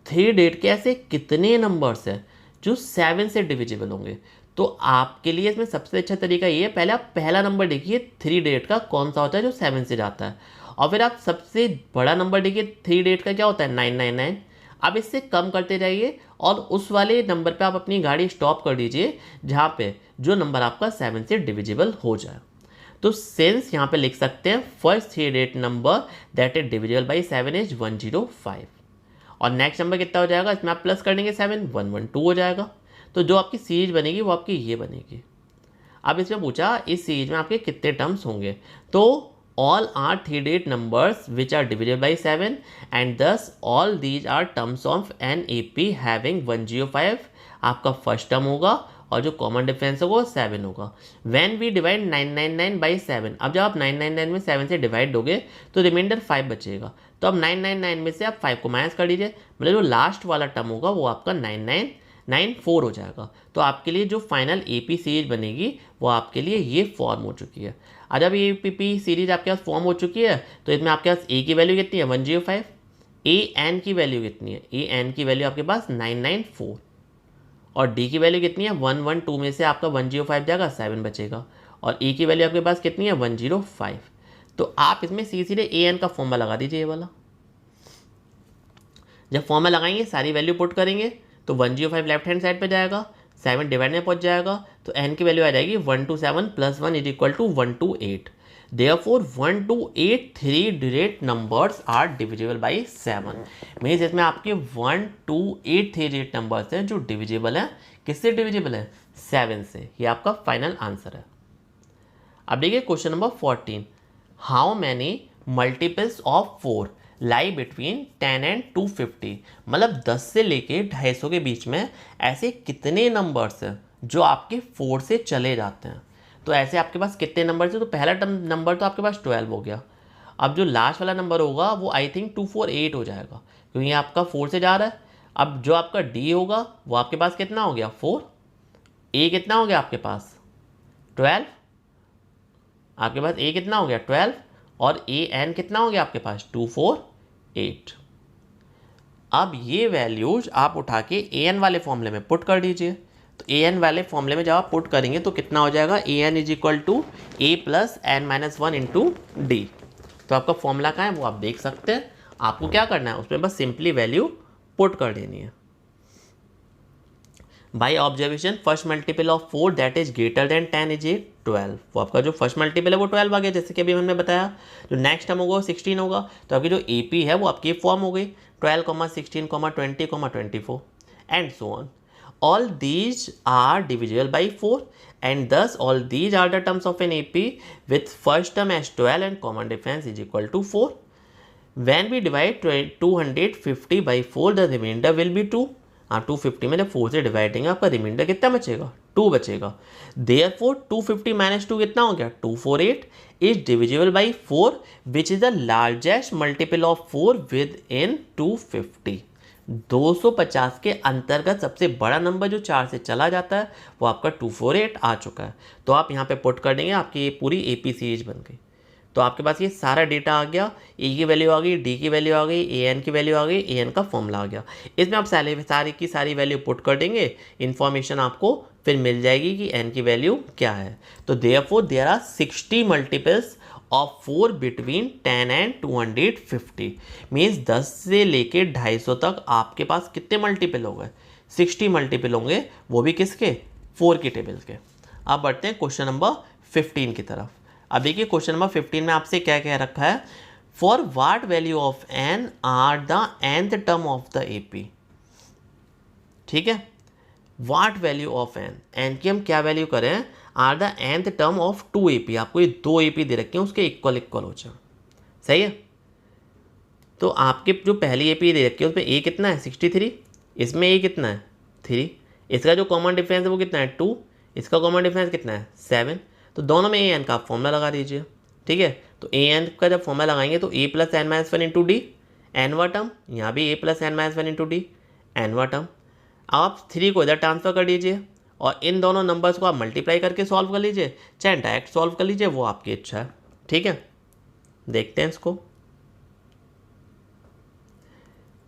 3 digit के ऐसे कितने नंबर्स हैं जो 7 से डिविजिबल होंगे। तो आपके लिए इसमें सबसे अच्छा तरीका ये है, पहले आप पहला नंबर देखिए 3 डिजिट का कौन सा होता है जो 7 से जाता है, और फिर आप सबसे बड़ा नंबर देखिए 3 डिजिट का क्या होता है 999। अब इससे कम करते जाइए और उस वाले नंबर पे आप अपनी गाड़ी स्टॉप कर दीजिए जहाँ पे जो नंबर आपका 7 से डिविजिबल हो जाए। तो सेंस यहाँ पे लिख सकते हैं first 3 digit number that is divisible by 7 is 105। और नेक्स्ट नंबर कितना हो जाएगा, इसमें आप प्लस कर देंगे 7, 112 हो जाएगा। तो जो आपकी सीरीज बनेगी वो आपकी ये बनेगी। अब इसमें पूछा इस सीरीज में आपके कितने टर्म्स होंगे, तो all are 3 digit numbers which are divisible by 7 and thus all these are terms of an AP having 105 आपका फर्स्ट टर्म होगा और जो कॉमन डिफरेंस होगा वो 7 होगा। When we divide 999 by 7, अब जब आप 999 में 7 से डिवाइड दोगे तो रिमाइंडर 5 बचेगा। तो अब 999 में से आप 5 को माइनस कर दीजिए, मतलब जो लास्ट वाला टर्म होगा वो आपका 9994 हो जाएगा। तो आपके लिए जो फाइनल AP सीरीज बनेगी वो आपके लिए ये फॉर्म हो चुकी है। और जब ये AP सीरीज आपके पास फॉर्म हो चुकी है तो इसमें आपके पास A की वैल्यू कितनी है 105, AN की वैल्यू कितनी है, AN की वैल्यू आपके पास 994 और D की वैल्यू कितनी है 112 में से आपका 105 जाएगा 7 बचेगा और A की वैल्यू आपके पास कितनी है 105। तो आप इसमें सीधे AN का फॉर्मूला लगा दीजिए ये वाला। जब फॉर्मूला लगाएंगे सारी वैल्यू पुट करेंगे तो 105 लेफ्ट हैंड साइड पे जाएगा, 7 डिवाइड में पहुंच जाएगा, तो n की वैल्यू आ जाएगी 127 plus 1 is equal to 128। Therefore 128 3 digit numbers are divisible by 7। Means इसमें आपके 128 3 डिजिट नंबर्स हैं जो डिविजिबल हैं, किससे डिविजिबल है 7 से। ये आपका फाइनल आंसर है। अब देखिए question number 14, how many multiples of 4 lie between 10 and 250। मतलब 10 से लेके 250 के बीच में ऐसे कितने नंबर्स हैं जो आपके 4 से चले जाते हैं। तो ऐसे आपके पास कितने नंबर हैं, तो पहला नंबर तो आपके पास 12 हो गया। अब जो लास्ट वाला नंबर होगा वो आई थिंक 248 हो जाएगा क्योंकि आपका 4 से जा रहा है। अब जो आपका D होगा वो आपके पास कितना हो गया 4, A कितना हो गया आपके पास 12, आपके पास A कितना हो गया 12 और AN कितना हो गया आपके पास 248। अब ये वैल्यूज आप उठा के AN वाले फॉर्मूले में पुट कर दीजिए। तो AN वाले फॉर्मूले में जब आप पुट करेंगे तो कितना हो जाएगा AN is equal to A plus N minus 1 into D। तो आपका फॉर्मूला कहाँ है वो आप देख सकते हैं। आपको क्या करना है उसमें बस सिंपली वैल्यू पुट कर देनी है। By observation first multiple of 4 that is greater than 10 is 12। वो आपका जो फर्स्ट मल्टीपल है वो 12 आ गया जैसे कि अभी हमने बताया। जो नेक्स्ट टर्म होगा वो 16 होगा। तो आपकी जो AP है वो आपकी फॉर्म हो गई 12, 16, 20, 24 and so on. All these are divisible by 4 and thus all these are the terms of an AP with first term as 12 and common difference is equal to 4. When we divide 250 by 4 the remainder will be 2. आप 250 में जब 4 से divide देंगे आपका reminder कितना बचेगा 2 बचेगा। Therefore 250 minus 2 कितना हो गया 248 is divisible by 4 which is the largest multiple of 4 within 250। 250 के अंतर्गत सबसे बड़ा नंबर जो 4 से चला जाता है वो आपका 248 आ चुका है। तो आप यहाँ पे पुट कर देंगे, आपकी ये पूरी AP सीरीज बन गई। तो आपके पास ये सारा डेटा आ गया, A की वैल्यू आ गई, D की वैल्यू आ गई, AN की वैल्यू आ गई, AN का फॉर्मूला आ गया। इसमें आप सारी की सारी वैल्यू पुट कर देंगे, इन्फॉर्मेशन आपको फिर मिल जाएगी कि N की वैल्यू क्या है। तो therefore there are 60 multiples of 4 between 10 and 250। Means 10 से लेके 250 तक आपके पास कितने मल्टीपल हो गए 60 मल्टीपल होंगे, वो भी किसके 4 के टेबल के। अब बढ़ते हैं क्वेश्चन नंबर 15 की तरफ। अब देखिए क्वेश्चन नंबर 15 में आपसे क्या कह रखा है, for what value of n are the nth term of the AP। ठीक है, what value of n, n की हम क्या वैल्यू करें, are the nth term of 2 AP, आपको ये 2 AP दे रखे हैं उसके इक्वल इक्वल हो जाए, सही है। तो आपके जो पहली AP दे रखी है उसमें ए कितना है 63, इसमें ए कितना है 3, इसका जो कॉमन डिफरेंस है वो कितना है 2, इसका कॉमन डिफरेंस कितना है 7, तो दोनों में ए एन का आप फॉर्मूला लगा दीजिए, ठीक है। तो ए एन का जब फॉर्मूला लगाएंगे तो A plus N minus one into D, एनवा टर्म, यहाँ भी A plus N minus one into D, एनवा टर्म। आप 3 को इधर ट्रांसफर कर दीजिए और इन दोनों नंबर्स को आप मल्टीप्लाई करके सॉल्व कर लीजिए, चाहे डायरेक्ट सॉल्व कर लीजिए, वो आपकी इच्छा है, ठीक है। देखते हैं इसको,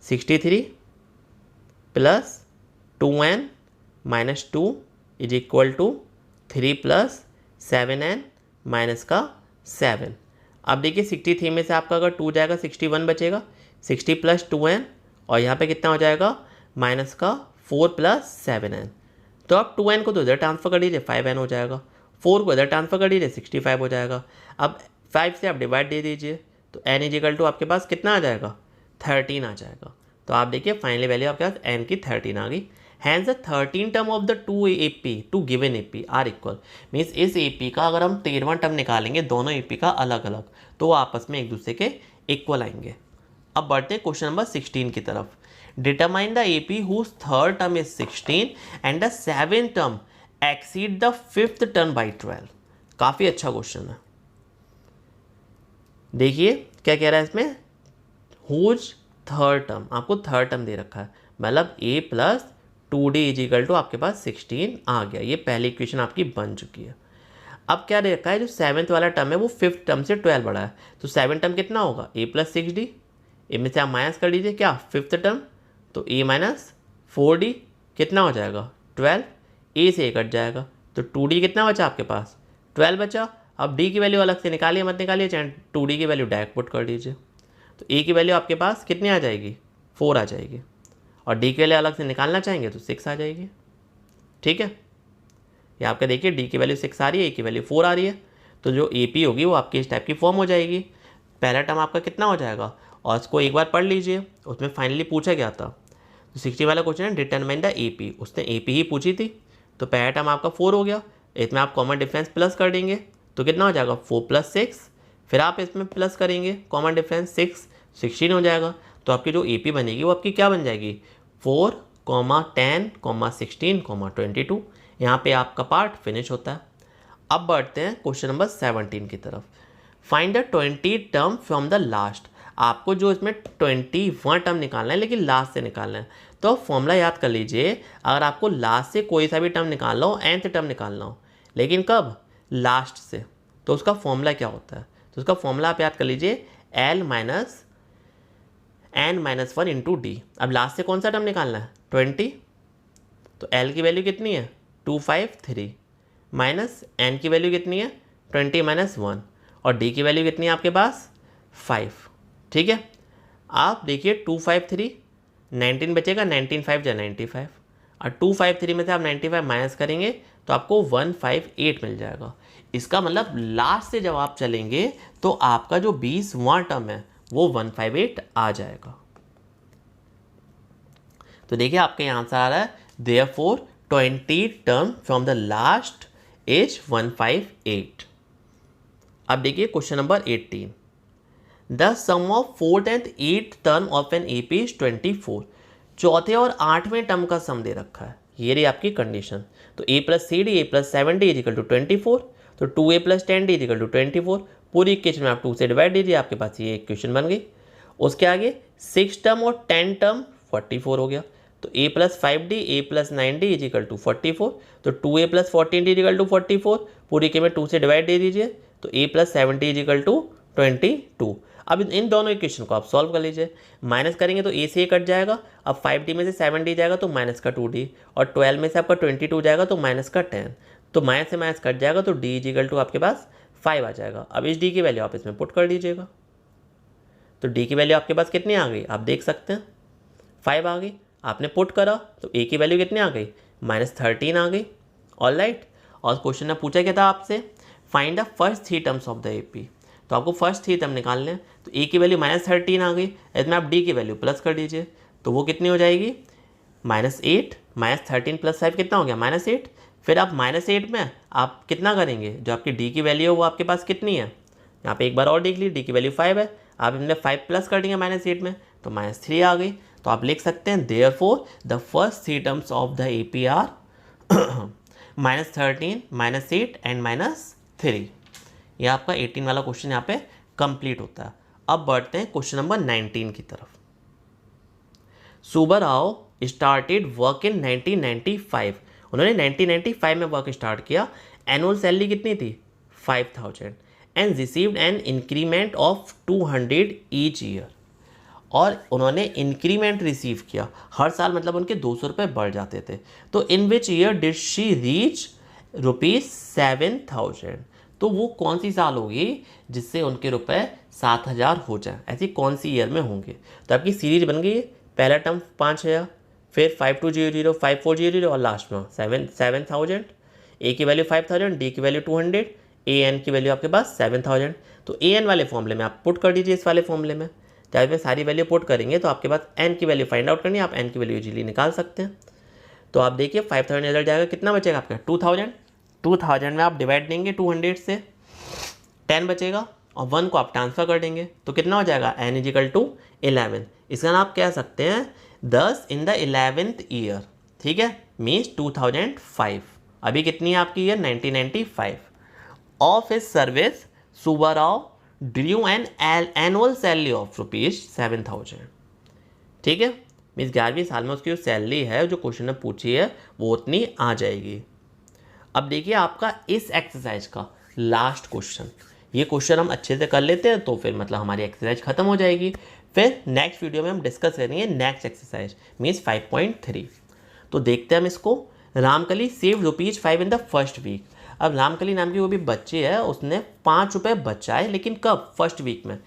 63 plus 2n minus 2 is equal to 3 plus 7n minus का 7। अब देखिए 63 में से आपका अगर 2 जाएगा 61 बचेगा, 60 प्लस 2n और यहाँ पे कितना हो जाएगा माइनस का 4 प्लस 7n। तो आप 2n को तो इधर ट्रांसफर कर दीजिए 5n हो जाएगा, 4 को इधर ट्रांसफर कर दीजिए 65 हो जाएगा। अब 5 से आप डिवाइड दे दीजिए तो n इजिकल टू आपके पास कितना आ जाएगा 13 आ जाएगा। तो आप देखिए फाइनली वैल्यू आपके पास n की 13 आ गई। Hence the 13 term of the two given AP are equal, means इस AP का अगर हम 13वां टर्म निकालेंगे दोनों AP का अलग अलग तो आपस में एक दूसरे के इक्वल आएंगे। अब बढ़ते हैं क्वेश्चन नंबर 16 की तरफ। Determine the AP whose third term is 16 and the 7th term exceed the 5th term by 12। काफ़ी अच्छा क्वेश्चन है। देखिए क्या कह रहा है इसमें, हुज थर्ड टर्म, आपको थर्ड टर्म दे रखा है, मतलब a plus 2d is equal to आपके पास 16 आ गया। ये पहली इक्वेशन आपकी बन चुकी है। अब क्या दे रखा है, जो 7th वाला टर्म है वो 5th टर्म से 12 बड़ा है, तो 7 टर्म कितना होगा a प्लस 6d, इनमें से आप माइनस कर लीजिए क्या 5th टर्म, तो a माइनस 4d कितना हो जाएगा 12, a से a कट जाएगा तो 2d कितना बचा आपके पास 12 बचा। अब d की वैल्यू अलग से निकालिए मत निकालिए, चाहे 2d की वैल्यू डायरेक्ट पुट कर दीजिए, तो a की वैल्यू आपके पास कितनी आ जाएगी 4 आ जाएगी, और d के वैल्यू अलग से निकालना चाहेंगे तो 6 आ जाएगी, ठीक है। ये आपका देखिए d की वैल्यू 6 आ रही है, a की वैल्यू 4 आ रही है, तो जो AP होगी वो आपकी इस टाइप की फॉर्म हो जाएगी। पहला टर्म आपका कितना हो जाएगा, और इसको एक बार पढ़ लीजिए, उसमें फाइनली पूछा गया था। तो 60 वाला क्वेश्चन है डिटरमाइन द AP, उसने AP ही पूछी थी, तो पहला टर्म आपका 4 हो गया, इसमें आप कॉमन डिफरेंस प्लस कर देंगे तो कितना हो जाएगा 4 प्लस 6, फिर आप इसमें प्लस करेंगे कॉमन डिफरेंस 16 हो जाएगा। तो आपकी जो AP बनेगी वो आपकी क्या बन जाएगी 4, 10, 16, 22। यहाँ पे आपका पार्ट फिनिश होता है। अब बढ़ते हैं क्वेश्चन नंबर 17 की तरफ। Find the 20 term from the last, आपको जो इसमें 21 टर्म निकालना है लेकिन लास्ट से निकालना है, तो फॉर्मूला याद कर लीजिए। अगर आपको लास्ट से कोई सा भी टर्म निकालना हो, nth टर्म निकालना हो, लेकिन कब लास्ट से, तो उसका फॉर्मूला क्या होता है, तो उसका फॉर्मूला आप याद कर लीजिए L minus n minus 1 into D. अब लास्ट से कौन सा टर्म निकालना है 20, तो L की वैल्यू कितनी है 253 माइनस n की वैल्यू कितनी है 20 माइनस 1 और d की वैल्यू कितनी है आपके पास 5, ठीक है। आप देखिए 253, 19 बचेगा, 19 5 जा 95, और 253 में से आप 95 माइनस करेंगे तो आपको 158 मिल जाएगा। इसका मतलब लास्ट से जब आप चलेंगे तो आपका जो 20वां टर्म है वो 158 आ जाएगा। तो देखिए आपके यहाँ आंसर आ रहा है therefore 20 term from the last is 158। अब देखिए question number 18, the sum of 4th and 8th term of an AP is 24। चौथे और 8वें टर्म का सम दे रखा है, ये रही आपकी कंडीशन। तो a plus c d a plus 7d is equal to 24, तो 2a plus 10d is equal to 24। पूरी इक्वेशन में आप 2 से डिवाइड दीजिए, आपके पास ये इक्वेशन बन गई। उसके आगे 6 टर्म और 10 टर्म 44 हो गया, तो a plus 5d a plus 9d is equal to 44, तो 2a plus 14d is equal to 44। पूरी के में 2 से डिवाइड दे दीजिए, तो a plus 7d is equal to 22। अब इन दोनों इक्वेशन को आप सॉल्व कर लीजिए, माइनस करेंगे तो a से a कट जाएगा। अब 5d में से 7d जाएगा तो माइनस का 2d, और 12 में से आपका 22 जाएगा तो माइनस का 10, तो माइनस से माइनस कट जाएगा तो d इजिकल टू आपके पास 5 आ जाएगा। अब इस d की वैल्यू आप इसमें पुट कर दीजिएगा, तो d की वैल्यू आपके पास कितनी आ गई आप देख सकते हैं 5 आ गई। आपने पुट करा तो a की वैल्यू कितनी आ गई -13 आ गई। ऑलराइट, और क्वेश्चन में पूछा क्या था आपसे, find the first 3 terms of the AP, तो आपको फर्स्ट 3 टर्म निकालने हैं। तो a की वैल्यू -13 आ गई, इसमें आप d की वैल्यू प्लस कर दीजिए, तो वो कितनी हो जाएगी -8 -13 + 5 कितना हो गया -8। फिर आप -8 में आप कितना करेंगे, जो आपकी डी की वैल्यू है वो आपके पास कितनी है, यहाँ पे एक बार और देख लीजिए, डी की वैल्यू 5 है, आप इनमें 5 प्लस कर देंगे -8 में तो -3 आ गई। तो आप लिख सकते हैं therefore the first 3 terms of the AP are -13, -8 and -3। ये आपका 18 वाला क्वेश्चन यहाँ पे कंप्लीट होता है। अब बढ़ते हैं क्वेश्चन नंबर 19 की तरफ। Subbarao started work in 1995। उन्होंने 1995 में वर्क स्टार्ट किया। एनुअल सैलरी कितनी थी 5000 and received an increment of 200 each year. और उन्होंने इंक्रीमेंट रिसीव किया हर साल, मतलब उनके 200 रुपये बढ़ जाते थे। तो in which year did she reach ₹7000। तो वो कौन सी साल होगी जिससे उनके रुपए 7000 हो जाए, ऐसी कौन सी ईयर में होंगे। तो आपकी सीरीज बन गई है, पहला टर्म 5000, फिर 5200, 5400 और लास्ट में 7000। ए की वैल्यू 5000, डी की वैल्यू 200, ए एन की वैल्यू आपके पास 7000। तो ए एन वाले फॉर्मूले में आप पुट कर दीजिए इस वाले फॉर्मूले में। जब में सारी वैल्यू पुट करेंगे तो आपके पास एन की वैल्यू फाइंड आउट करनी है, आप एन की वैल्यू इजीली निकाल सकते हैं। तो आप देखिए 5000 रिजल्ट जाएगा, कितना बचेगा आपका 2000। 2000 में आप डिवाइड देंगे 200 से, 10 बचेगा और 1 को आप ट्रांसफर कर देंगे तो कितना हो जाएगा n इजिकल टू 11। इसका आप कह सकते हैं 10 इन द 11th ईयर, ठीक है, मीन्स 2005। अभी कितनी है आपकी year 1995। Of his service Subbarao Drew an annual salary of ₹7000। ठीक है, मीन्स 11वीं साल में उसकी जो सैलरी है जो क्वेश्चन ने पूछी है वो उतनी आ जाएगी। अब देखिए आपका इस एक्सरसाइज का लास्ट क्वेश्चन, ये क्वेश्चन हम अच्छे से कर लेते हैं तो फिर मतलब हमारी एक्सरसाइज खत्म हो जाएगी। फिर नेक्स्ट वीडियो में हम डिस्कस करेंगे नेक्स्ट एक्सरसाइज मीन्स 5.3। तो देखते हैं हम इसको। Ramkali save ₹5 in the first week. अब रामकली नाम की वो भी बच्ची है, उसने 5 रुपये बचाए, लेकिन कब, फर्स्ट वीक में,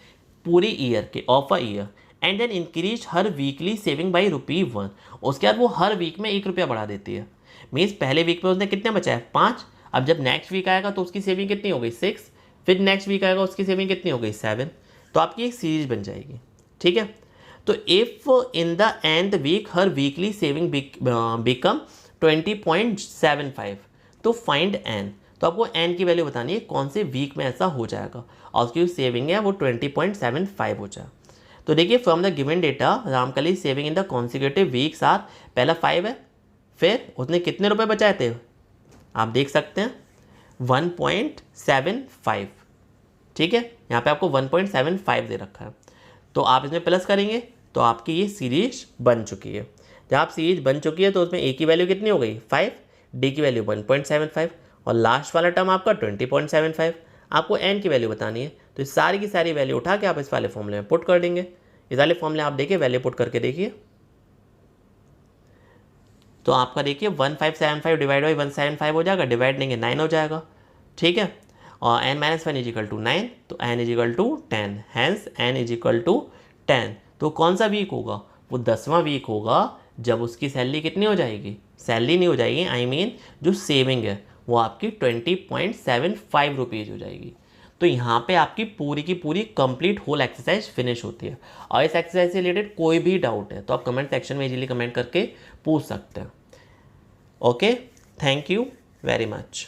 पूरी ईयर के of a year, and then increase her weekly saving by ₹1। उसके बाद वो हर वीक में 1 रुपया बढ़ा देती है। मीन्स पहले वीक में उसने कितने बचाए 5। अब जब नेक्स्ट वीक आएगा तो उसकी सेविंग कितनी हो गई 6, फिर नेक्स्ट वीक आएगा उसकी सेविंग कितनी हो गई 7। तो आपकी एक सीरीज बन जाएगी। ठीक है, तो if in the nth week her weekly saving become 20.75 तो फाइंड एन। तो आपको एन की वैल्यू बतानी है कौन से वीक में ऐसा हो जाएगा और उसकी जो सेविंग है वो 20.75 हो जाए। तो देखिए from the given data Ramkali saving in the consecutive weeks are, पहला 5 है, फिर उसने कितने रुपए बचाए थे आप देख सकते हैं 1.75। ठीक है, यहाँ पे आपको 1.75 दे रखा है। तो आप इसमें प्लस करेंगे तो आपकी ये सीरीज बन चुकी है। जब आप सीरीज बन चुकी है तो उसमें ए की वैल्यू कितनी हो गई 5, डी की वैल्यू 1.75 और लास्ट वाला टर्म आपका 20.75। आपको एन की वैल्यू बतानी है तो इस सारी की सारी वैल्यू उठा के आप इस वाले फॉर्मूले में पुट कर देंगे। इस वाले फॉर्मूले आप देखिए वैल्यू पुट करके देखिए तो आपका देखिए 1575 डिवाइड बाई 175 हो जाएगा, डिवाइड देंगे 9 हो जाएगा। ठीक है, और n - 1 इजिकल टू 9 तो n is equal to 10, hence n is equal to 10। तो कौन सा वीक होगा, वो 10वां वीक होगा जब उसकी सैलरी कितनी हो जाएगी, सैलरी नहीं हो जाएगी, आई मीन जो सेविंग है वो आपकी 20.75 रुपीज़ हो जाएगी। तो यहाँ पे आपकी पूरी की पूरी कंप्लीट होल एक्सरसाइज फिनिश होती है। और इस एक्सरसाइज से रिलेटेड कोई भी डाउट है तो आप कमेंट सेक्शन में इजीली कमेंट करके पूछ सकते हैं। Okay, thank you very much.